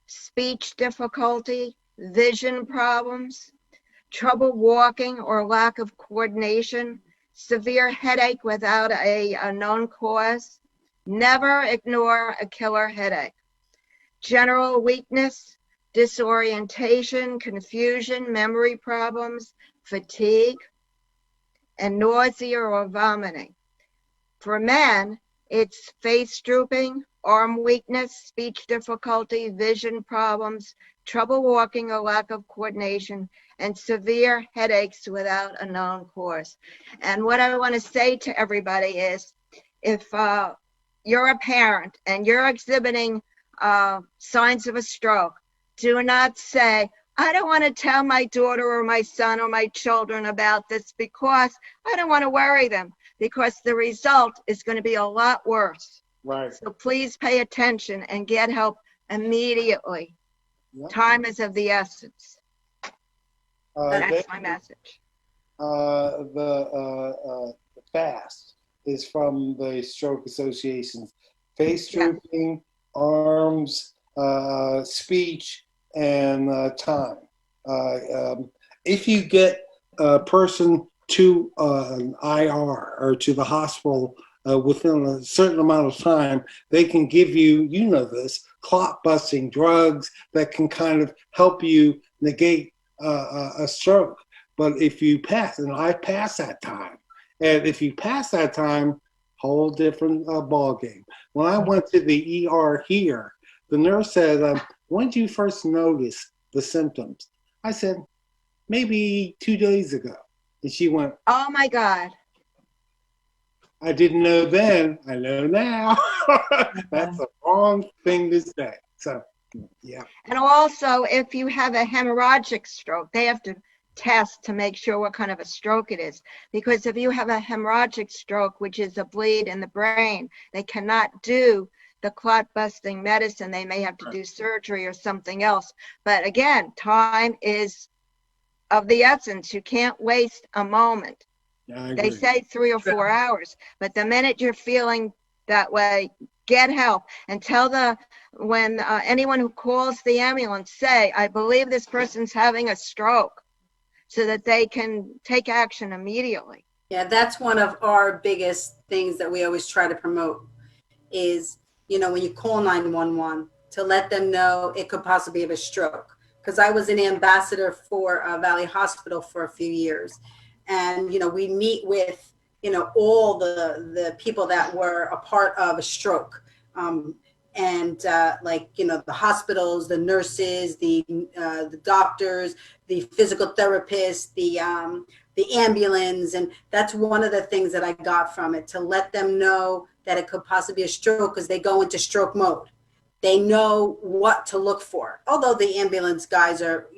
speech difficulty, vision problems, trouble walking or lack of coordination, severe headache without a known cause. Never ignore a killer headache. General weakness, disorientation, confusion, memory problems, fatigue, and nausea or vomiting. For men, it's face drooping, arm weakness, speech difficulty, vision problems, trouble walking or lack of coordination, and severe headaches without a known cause. And what I want to say to everybody is, if you're a parent and you're exhibiting signs of a stroke, do not say, I don't want to tell my daughter or my son or my children about this because I don't want to worry them, because the result is going to be a lot worse. Right. So please pay attention and get help immediately. Yep. Time is of the essence. That's my message. The FAST is from the Stroke Association. Face drooping, arms, speech, and time. If you get a person to an IR or to the hospital within a certain amount of time, they can give you, you know this, clot-busting drugs that can kind of help you negate a stroke. But if you pass, and I passed that time, and if you pass that time, whole different ball game. When I went to the ER here, the nurse said, when did you first notice the symptoms? I said, maybe 2 days ago. And she went, oh my God. I didn't know then, I know now. That's the wrong thing to say. So, yeah. And also, if you have a hemorrhagic stroke, they have to test to make sure what kind of a stroke it is. Because if you have a hemorrhagic stroke, which is a bleed in the brain, they cannot do the clot busting medicine. They may have to do surgery or something else. But again, time is of the essence. You can't waste a moment. Yeah, they say 3 or 4 hours, but the minute you're feeling that way, get help. And tell when anyone who calls the ambulance, say, I believe this person's having a stroke, so that they can take action immediately. Yeah, that's one of our biggest things that we always try to promote is, when you call 911, to let them know it could possibly have a stroke. Because I was an ambassador for Valley Hospital for a few years. And, we meet with, all the people that were a part of a stroke. The hospitals, the nurses, the doctors, the physical therapists, the ambulance. And that's one of the things that I got from it, to let them know that it could possibly be a stroke, because they go into stroke mode. They know what to look for. Although the ambulance guys are,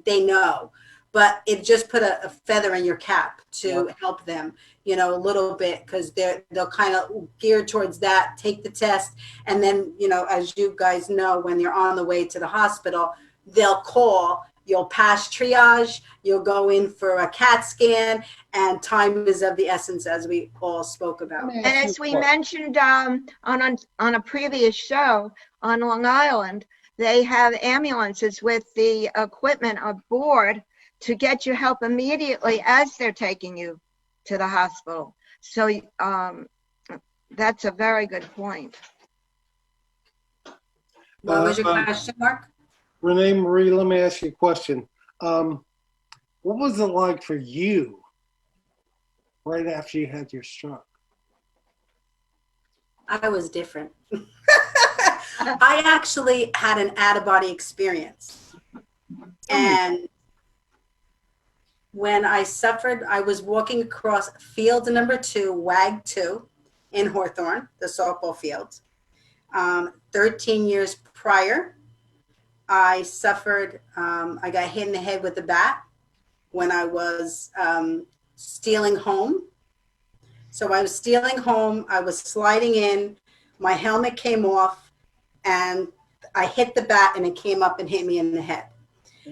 they know. But it just put a feather in your cap to help them, a little bit, because they'll kind of gear towards that, take the test. And then, as you guys know, when you're on the way to the hospital, they'll call, you'll pass triage, you'll go in for a CAT scan, and time is of the essence, as we all spoke about. And as we mentioned on a previous show, on Long Island, they have ambulances with the equipment aboard to get you help immediately as they're taking you to the hospital. So that's a very good point. What was your question, Mark? RenéMarie, let me ask you a question. What was it like for you right after you had your stroke? I was different. I actually had an out-of-body experience. And when I suffered, I was walking across field number 2, WAG 2 in Hawthorne, the softball field. 13 years prior, I suffered, I got hit in the head with a bat when I was stealing home. So I was stealing home, I was sliding in, my helmet came off, and I hit the bat and it came up and hit me in the head.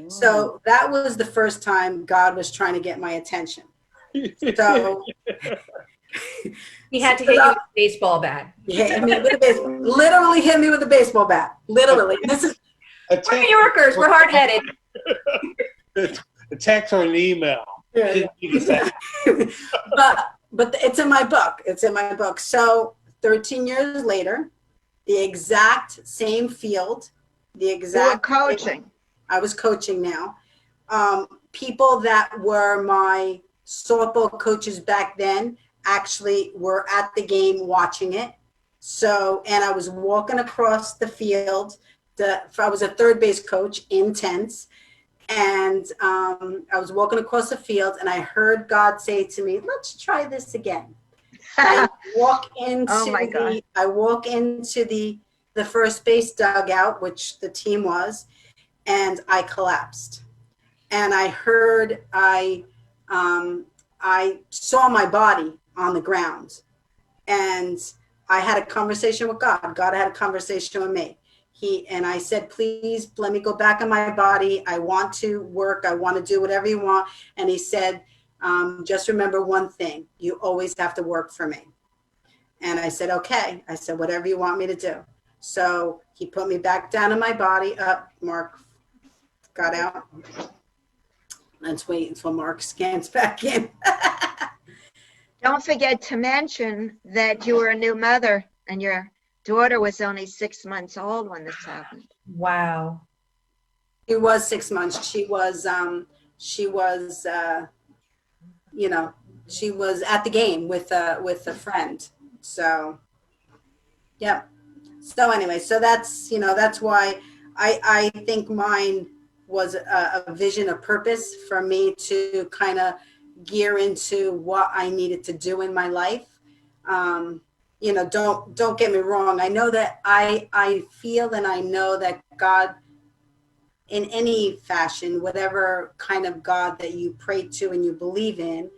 So that was the first time God was trying to get my attention. So he had to hit you with a baseball bat. Yeah, literally hit me with a baseball bat. Literally. This is we're New Yorkers. We're hard-headed. A text or an email. Yeah. But it's in my book. It's in my book. So 13 years later, the exact same field the You were exact. coaching. I was coaching now. People that were my softball coaches back then actually were at the game watching it. So, and I was walking across the field. I was a third base coach, intense. And I was walking across the field and I heard God say to me, let's try this again. I walk into Oh my God. the first base dugout, which the team was, and I collapsed. And I saw my body on the ground, and I had a conversation with God. God had a conversation with me. And I said, please let me go back in my body. I want to work. I want to do whatever you want. And he said, just remember one thing, you always have to work for me. And I said, okay. I said, whatever you want me to do. So he put me back down in my body. Up, Mark got out. Let's wait until Mark scans back in. Don't forget to mention that you were a new mother and your daughter was only 6 months old when this happened. Wow. She was 6 months. She was she was at the game with a friend. So, yeah. So anyway, so that's why I think mine was a vision, a purpose for me to kind of gear into what I needed to do in my life. Don't get me wrong. I know that I feel and I know that God, in any fashion, whatever kind of God that you pray to and you believe in,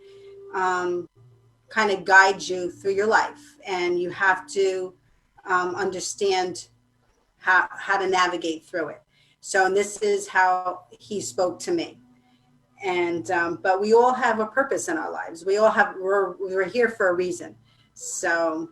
kind of guides you through your life, and you have to understand how to navigate through it. So, and this is how he spoke to me. And but we all have a purpose in our lives. We're here for a reason. So,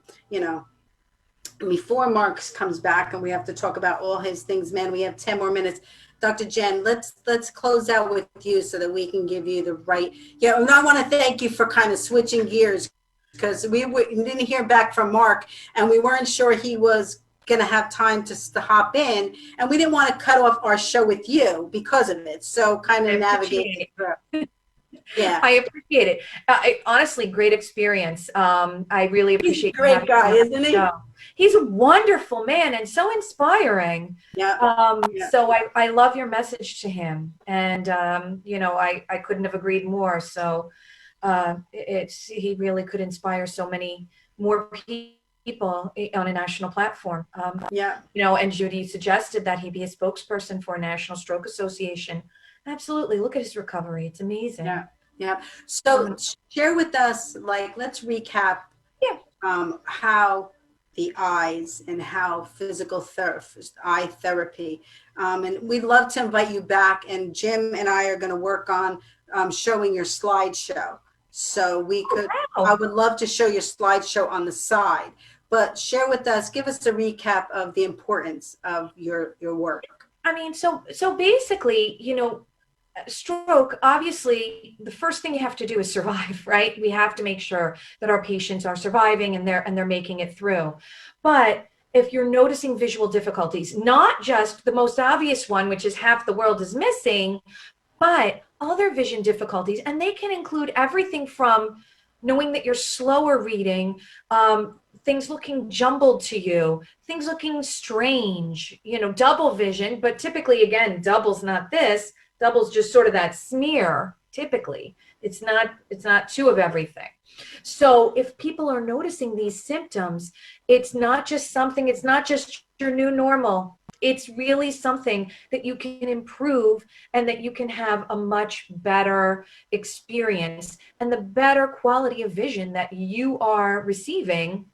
before Mark comes back and we have to talk about all his things, man, we have 10 more minutes. Dr. Jen, let's close out with you so that we can give you the right. Yeah, and I want to thank you for kind of switching gears, because we didn't hear back from Mark and we weren't sure he was going to have time to hop in, and we didn't want to cut off our show with you because of it. So kind of navigate through. Yeah. I appreciate it. Honestly, great experience. I really appreciate He's a great guy, isn't he? He's a wonderful man and so inspiring. Yeah. So I love your message to him, and I couldn't have agreed more. So he really could inspire so many more people on a national platform. And Judy suggested that he be a spokesperson for a National Stroke Association. Absolutely. Look at his recovery. It's amazing. Yeah. So share with us, let's recap how the eyes and how physical eye therapy. And we'd love to invite you back, and Jim and I are going to work on showing your slideshow. So we could, I would love to show your slideshow on the side, but share with us, give us a recap of the importance of your work. I mean, so basically, stroke, obviously, the first thing you have to do is survive, right? We have to make sure that our patients are surviving and they're making it through. But if you're noticing visual difficulties, not just the most obvious one, which is half the world is missing, but other vision difficulties, and they can include everything from knowing that you're slower reading, things looking jumbled to you, things looking strange, double vision, but typically, again, double's not this. Double's just sort of that smear, typically. It's not two of everything. So if people are noticing these symptoms, it's not just your new normal. It's really something that you can improve and that you can have a much better experience, and the better quality of vision that you are receiving,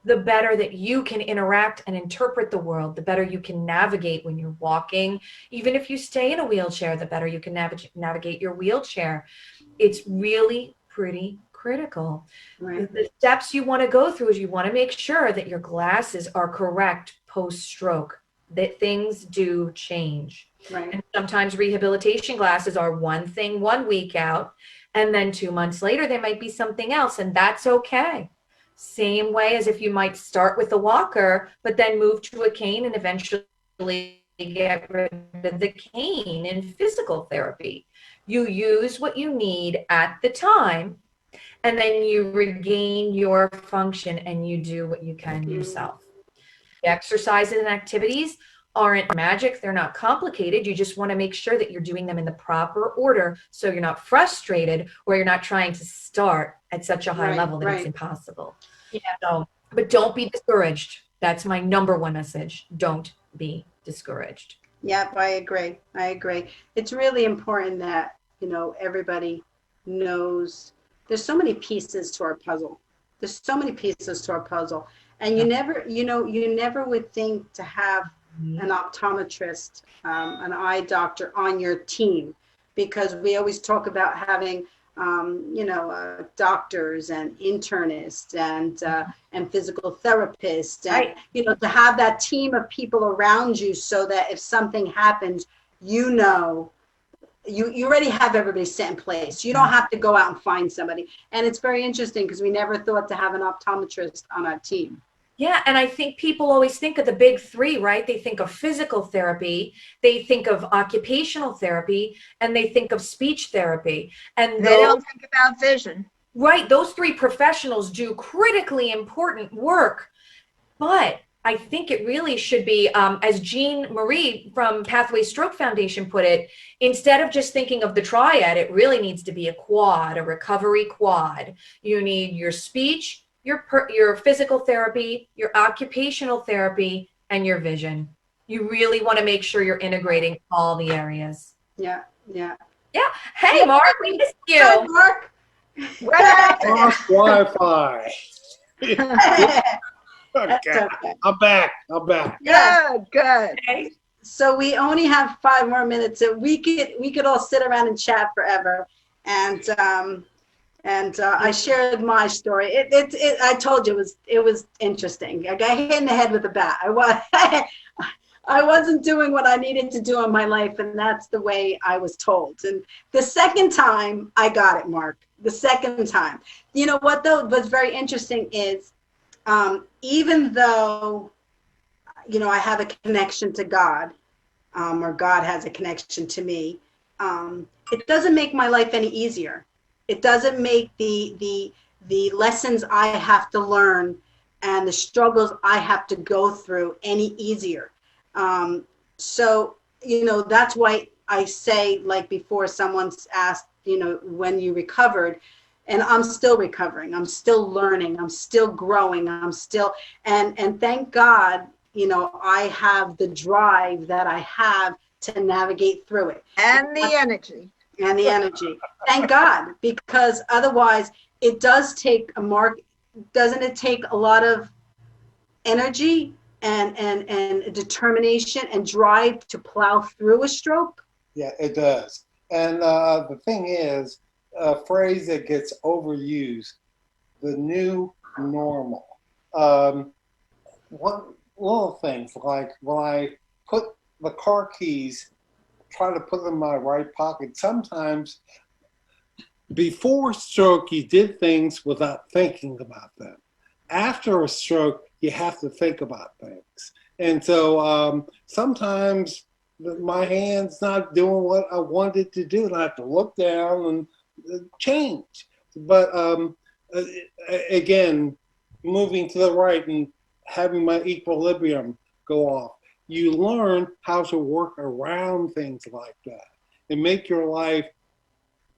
the better that you can interact and interpret the world, the better you can navigate when you're walking. Even if you stay in a wheelchair, the better you can navigate your wheelchair. It's really pretty critical. Right. The steps you want to go through is you want to make sure that your glasses are correct post-stroke, that things do change. Right. And sometimes rehabilitation glasses are one thing 1 week out, and then 2 months later, they might be something else, and that's okay. Same way as if you might start with a walker, but then move to a cane and eventually get rid of the cane in physical therapy. You use what you need at the time, and then you regain your function and you do what you can yourself. Exercises and activities aren't magic. They're not complicated. You just want to make sure that you're doing them in the proper order so you're not frustrated or you're not trying to start at such a high level that it's impossible. Yeah. So, but don't be discouraged. That's my number one message. Don't be discouraged. Yep, I agree. I agree. It's really important that, everybody knows there's so many pieces to our puzzle. There's so many pieces to our puzzle. And you never would think to have an optometrist, an eye doctor on your team, because we always talk about having, doctors and internists and physical therapists, and, to have that team of people around you so that if something happens, you already have everybody set in place. You don't have to go out and find somebody. And it's very interesting because we never thought to have an optometrist on our team. Yeah, and I think people always think of the big three, right? They think of physical therapy, they think of occupational therapy, and they think of speech therapy. And They don't think about vision. Right, those three professionals do critically important work, but I think it really should be, as Jean Marie from Pathway Stroke Foundation put it, instead of just thinking of the triad, it really needs to be a quad, a recovery quad. You need your speech, your physical therapy, your occupational therapy, and your vision. You really want to make sure you're integrating all the areas. Yeah. Hey, Mark, we missed you. Hi, Mark. Wi-Fi. That's Okay. okay. I'm back. Yeah. Good. Okay. So we only have 5 more minutes. So we could all sit around and chat forever. And I shared my story. I told you it was interesting. I got hit in the head with a bat. I wasn't doing what I needed to do in my life, and that's the way I was told. And the second time I got it, Mark. The second time. You know what though? What's very interesting is, even though, I have a connection to God, or God has a connection to me, it doesn't make my life any easier. It doesn't make the lessons I have to learn and the struggles I have to go through any easier. So, that's why I say, like before, someone's asked, when you recovered, and I'm still recovering. I'm still learning. I'm still growing. I'm still, and thank God, I have the drive that I have to navigate through it. And the energy. And the energy. Thank God, because otherwise it does take doesn't it take a lot of energy and determination and drive to plow through a stroke? Yeah, it does. And the thing is, a phrase that gets overused, the new normal. One little things like when I put the car keys, try to put them in my right pocket. Sometimes before stroke, you did things without thinking about them. After a stroke, you have to think about things. And so sometimes my hand's not doing what I wanted to do, and I have to look down and change. But again, moving to the right and having my equilibrium go off, you learn how to work around things like that and make your life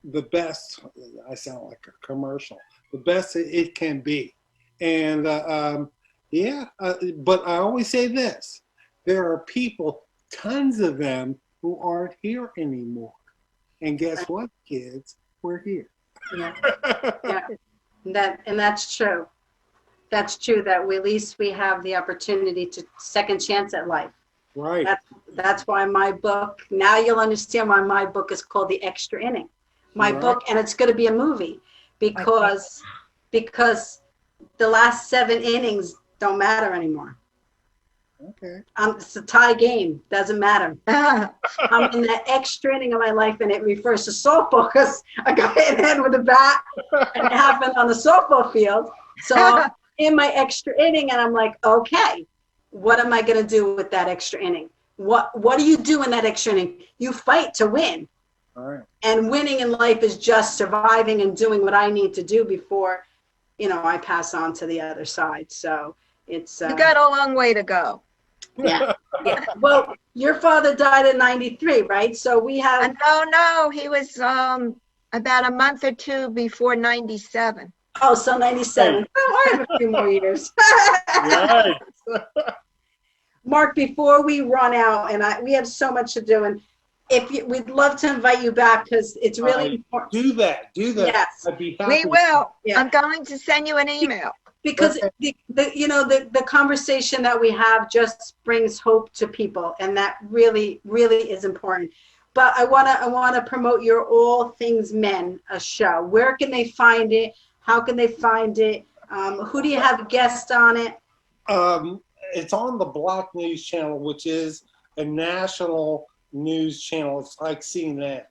the best. I sound like a commercial. The best it can be. And but I always say this: there are people, tons of them, who aren't here anymore. And guess what, kids? We're here. Yeah. And that's true. That's true, that at least we have the opportunity to second chance at life. Right. That's why my book, now you'll understand why my book is called The Extra Inning. My book, and it's going to be a movie because the last 7 innings don't matter anymore. Okay. It's a tie game. Doesn't matter. I'm in that extra inning of my life, and it refers to softball because I got hit in the head with a bat, and it happened on the softball field. So I'm in my extra inning, and I'm like, okay, what am I going to do with that extra inning? what do you do in that extra inning? You fight to win. All right. And winning in life is just surviving and doing what I need to do before, I pass on to the other side. So it's You got a long way to go. yeah. Yeah. Well, your father died in 93, right? So we have No, he was about a month or two before 97. oh, so 97. Oh, I have a few more years. Right. Mark, before we run out, and we have so much to do, and we'd love to invite you back because it's really important. Do that. Yes. I'd be happy. We will. Yeah. I'm going to send you an email. Because the conversation that we have just brings hope to people, and that really, really is important. But I wanna promote your All Things Men show. Where can they find it? How can they find it? Who do you have guests on it? It's on the Black News Channel, which is a national news channel. It's like CNN,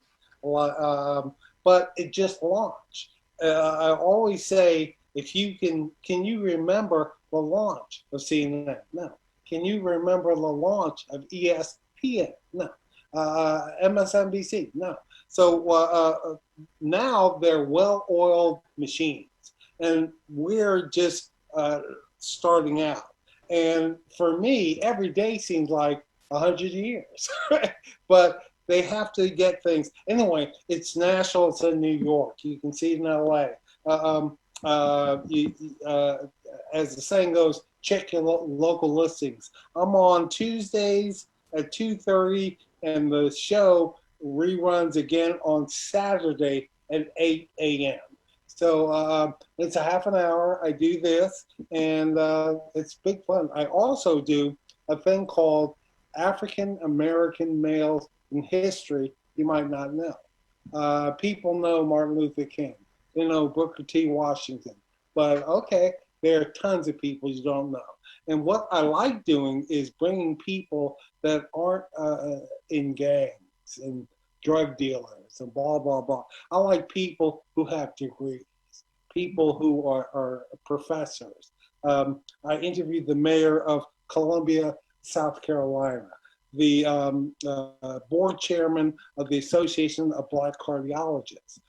but it just launched. I always say, if you can you remember the launch of CNN? No. Can you remember the launch of ESPN? No. MSNBC? No. So now they're well-oiled machines, and we're just starting out. And for me, every day seems like 100 years, but they have to get things. Anyway, it's national. It's in New York. You can see it in LA. As the saying goes, check your local listings. I'm on Tuesdays at 2:30, and the show reruns again on Saturday at 8 a.m. So it's a half an hour. I do this, and it's big fun. I also do a thing called African American Males in History You Might Not Know. People know Martin Luther King. They know Booker T. Washington. But okay, there are tons of people you don't know. And what I like doing is bringing people that aren't in gangs and drug dealers and blah, blah, blah. I like people who have degrees, people who are professors. I interviewed the mayor of Columbia, South Carolina, the board chairman of the Association of Black Cardiologists.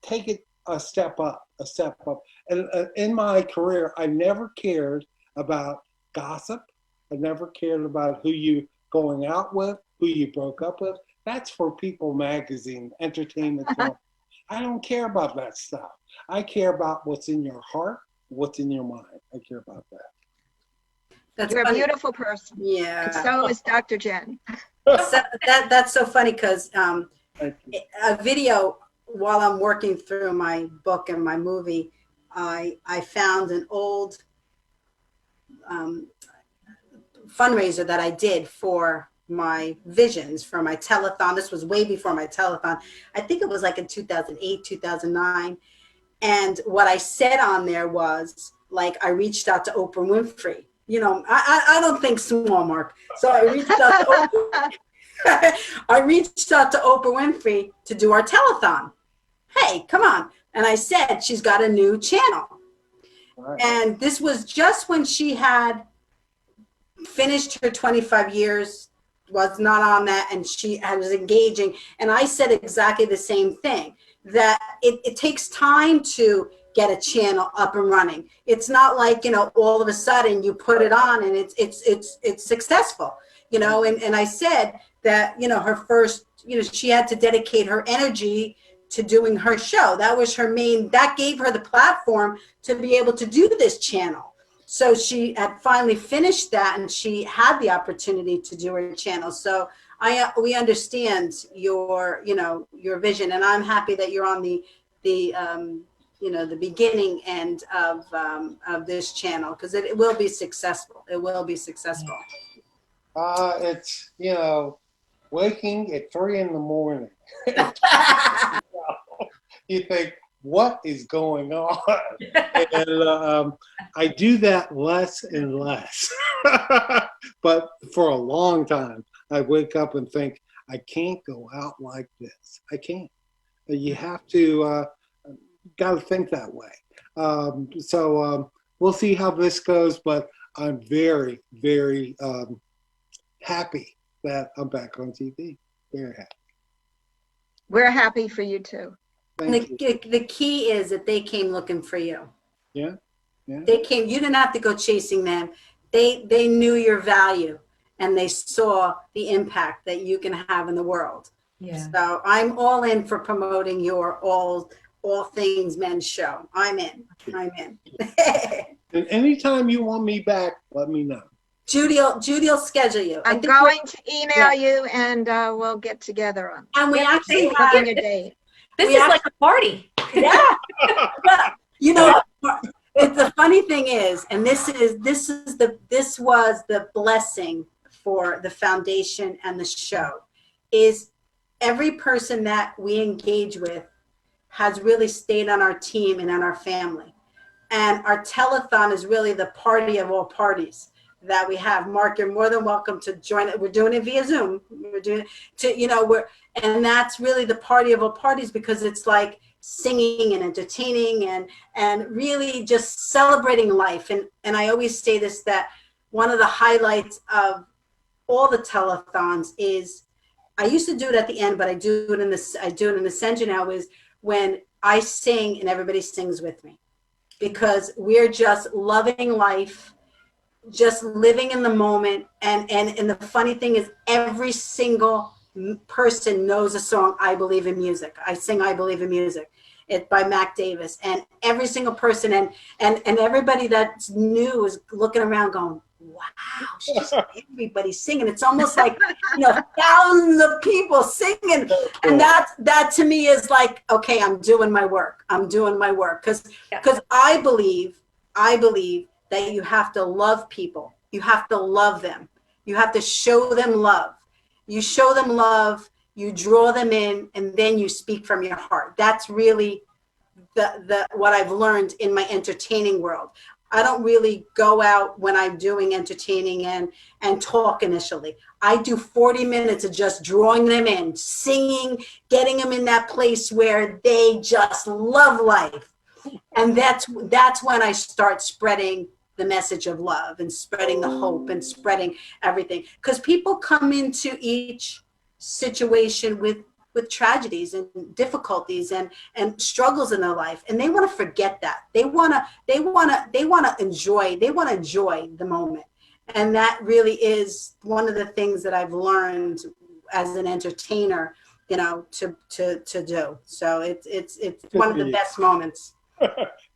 Take it a step up. And in my career, I never cared about gossip. I never cared about who you going out with, who you broke up with. That's for People Magazine, entertainment. I don't care about that stuff. I care about what's in your heart, what's in your mind. I care about that. You're a beautiful person. Yeah. So is Dr. Jen. That's so funny because a video while I'm working through my book and my movie, I found an old fundraiser that I did for my visions, for my telethon. This was way before my telethon. I think it was like in 2008, 2009. And what I said on there was, like, I reached out to Oprah Winfrey. I don't think small, Mark. So I reached out to Oprah. I reached out to Oprah Winfrey to do our telethon. Hey, come on. And I said, she's got a new channel. Right. And this was just when she had finished her 25 years, was not on that, and she was engaging. And I said exactly the same thing, that it takes time to get a channel up and running. It's not like, all of a sudden you put it on and it's successful, and I said that, her first, she had to dedicate her energy to doing her show. That was her that gave her the platform to be able to do this channel. So she had finally finished that, and she had the opportunity to do her channel. So we understand your vision, and I'm happy that you're on the beginning end of this channel, because it will be successful. It will be successful. It's waking at 3 a.m. You think, what is going on? And I do that less and less. But for a long time, I wake up and think, I can't go out like this. I can't. You have to, got to think that way. So we'll see how this goes, but I'm very, very happy that I'm back on TV. Very happy. We're happy for you too. And Thank you. the key is that they came looking for you. Yeah. Yeah. They came, you didn't have to go chasing them. They knew your value and they saw the impact that you can have in the world. Yeah. So I'm all in for promoting your all things men show. I'm in. And anytime you want me back, let me know. Judy will schedule you. I'm going to email you and we'll get together on And we actually booking have, a date. This We is act- like a party. yeah. But, you know, the funny thing is, and this was the blessing for the foundation and the show, is every person that we engage with has really stayed on our team and on our family. And our telethon is really the party of all parties that we have. Mark, you're more than welcome to join it. We're doing it via Zoom. We're doing it to, and that's really the party of all parties, because it's like singing and entertaining and really just celebrating life. And I always say this, that one of the highlights of all the telethons is, I used to do it at the end, but I do it in the center now, is when I sing and everybody sings with me, because we're just loving life, just living in the moment. And the funny thing is, every single person knows a song, I Believe in Music. I sing I Believe in Music. It's by Mac Davis. And every single person and everybody that's new is looking around going, wow, everybody's singing. It's almost like, thousands of people singing. And that to me is like, okay, I'm doing my work. Because I believe that you have to love people. You have to love them. You have to show them love. You show them love, you draw them in, and then you speak from your heart. That's really the what I've learned in my entertaining world. I don't really go out when I'm doing entertaining and talk initially. I do 40 minutes of just drawing them in, singing, getting them in that place where they just love life. And that's when I start spreading the message of love and spreading the hope and spreading everything. Because people come into each situation with tragedies and difficulties and struggles in their life, and they want to forget that. They want to enjoy the moment. And that really is one of the things that I've learned as an entertainer, to do. So it's one of the best moments.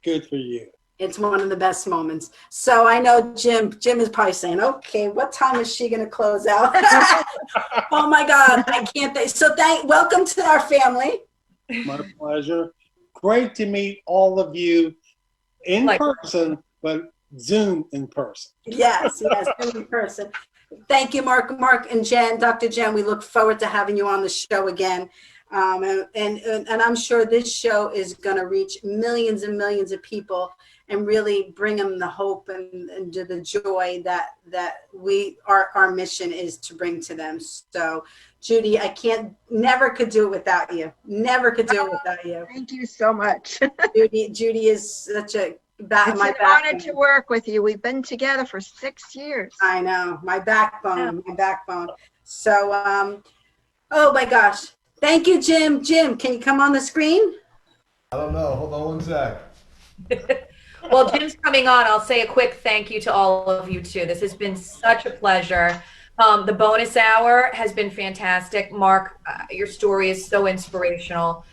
Good for you. It's one of the best moments. So I know Jim is probably saying, okay, what time is she going to close out? Oh my God, I can't. So welcome to our family. My pleasure. Great to meet all of you in person, but Zoom in person. Yes, Zoom in person. Thank you, Mark and Jen, Dr. Jen. We look forward to having you on the show again. And I'm sure this show is going to reach millions and millions of people and really bring them the hope and the joy that our mission is to bring to them. So, Judy, never could do it without you. Never could do it without you. Thank you so much. Judy is such a It's an honor to work with you. We've been together for 6 years. I know, my backbone. So, oh my gosh. Thank you, Jim. Jim, can you come on the screen? I don't know. Hold on one sec. Well, Jim's coming on. I'll say a quick thank you to all of you too. This has been such a pleasure. The bonus hour has been fantastic. Mark, your story is so inspirational.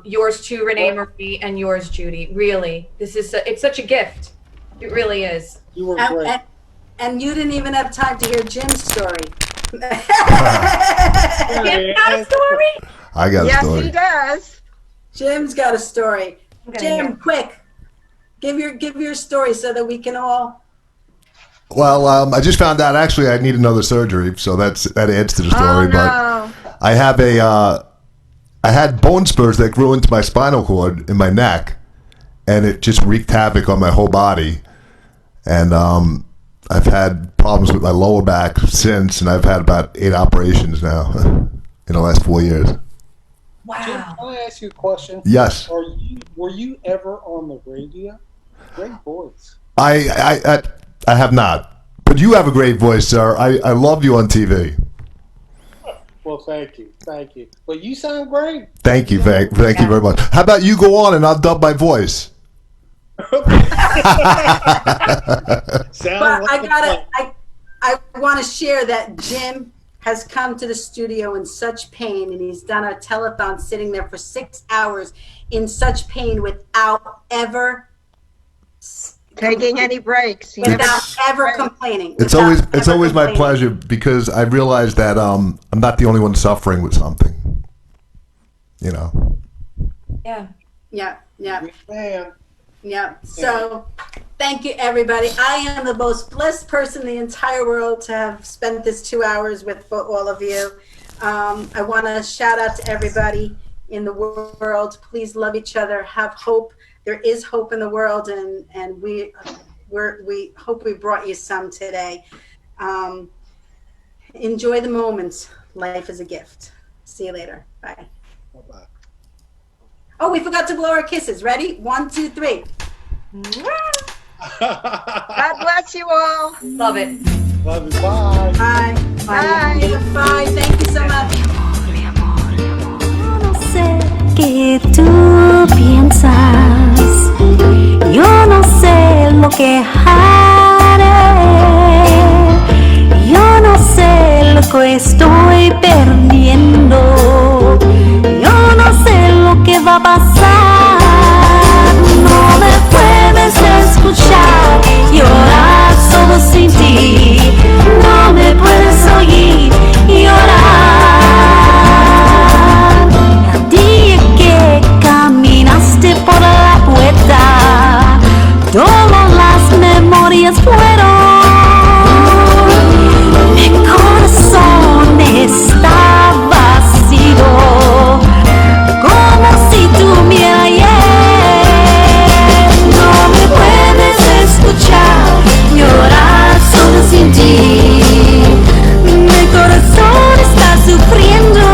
Yours too, RenéMarie, and yours, Judy. Really, it's such a gift. It really is. You were great. And you didn't even have time to hear Jim's story. Jim got a story? I got a story. Yes, he does. Jim's got a story. Jim, quick. Give your story so that we can all. Well, I just found out actually I need another surgery, so that adds to the story. Oh, no. But I have I had bone spurs that grew into my spinal cord in my neck, and it just wreaked havoc on my whole body. And I've had problems with my lower back since, and I've had about 8 operations now in the last 4 years. Wow. Jim, can I ask you a question? Yes. Were you ever on the radio? Great voice. I I have not. But you have a great voice, sir. I love you on TV. Well, thank you. Thank you. Well, you sound great. Thank you. Thank you very much. How about you go on and I'll dub my voice? But I want to share that Jim has come to the studio in such pain, and he's done a telethon sitting there for 6 hours in such pain without ever Taking any breaks. without ever complaining. It's without always ever my complaining. pleasure because I realize that I'm not the only one suffering with something. You know. Yeah. Yeah, yeah. Man. Yeah. So thank you, everybody. I am the most blessed person in the entire world to have spent this 2 hours with all of you. I want to shout out to everybody in the world. Please love each other. Have hope. There is hope in the world, and we hope we brought you some today. Enjoy the moments. Life is a gift. See you later. Bye. Bye-bye. Oh, we forgot to blow our kisses. Ready? 1, 2, 3. God bless you all. Love it. Love you. Bye. Bye. Bye. Bye. Thank you so much. No sé qué tú piensas, yo no sé lo que haré, yo no sé lo que estoy perdiendo, yo no sé lo que va a pasar, no me puedes escuchar, llorar solo sin ti, no me puedes oír llorar. Caminaste por la puerta, todas las memorias fueron. Mi corazón está vacío, como si tuviera ayer. No me puedes escuchar, llorar solo sin ti. Mi corazón está sufriendo.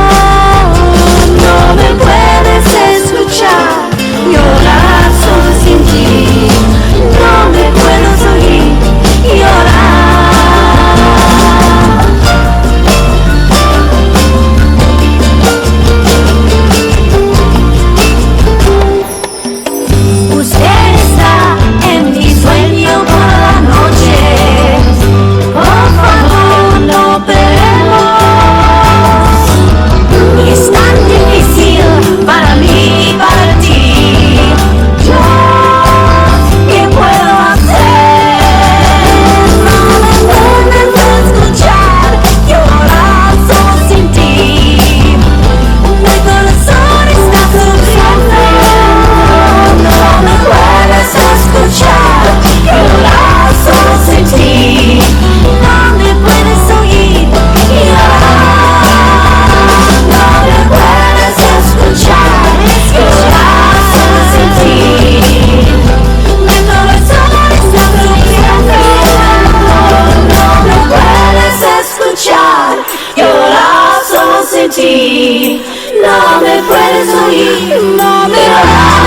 No me puedes escuchar, llorar solo sin ti. No me puedes oír llorar. Usted está en mi sueño por la noche. Por favor, no peleemos. Es tan difícil para mí y para ti. Yo, ¿qué puedo hacer? No me puedes escuchar, llorar solo sin ti. Mi corazón está sufriendo. No me puedes escuchar, llorar solo sin ti. No me puedes oír llorar. No me puedes escuchar, llorar solo sin ti. Mi corazón está sufriendo. No me puedes escuchar, llorar solo sin ti. No me puedes oír llorar.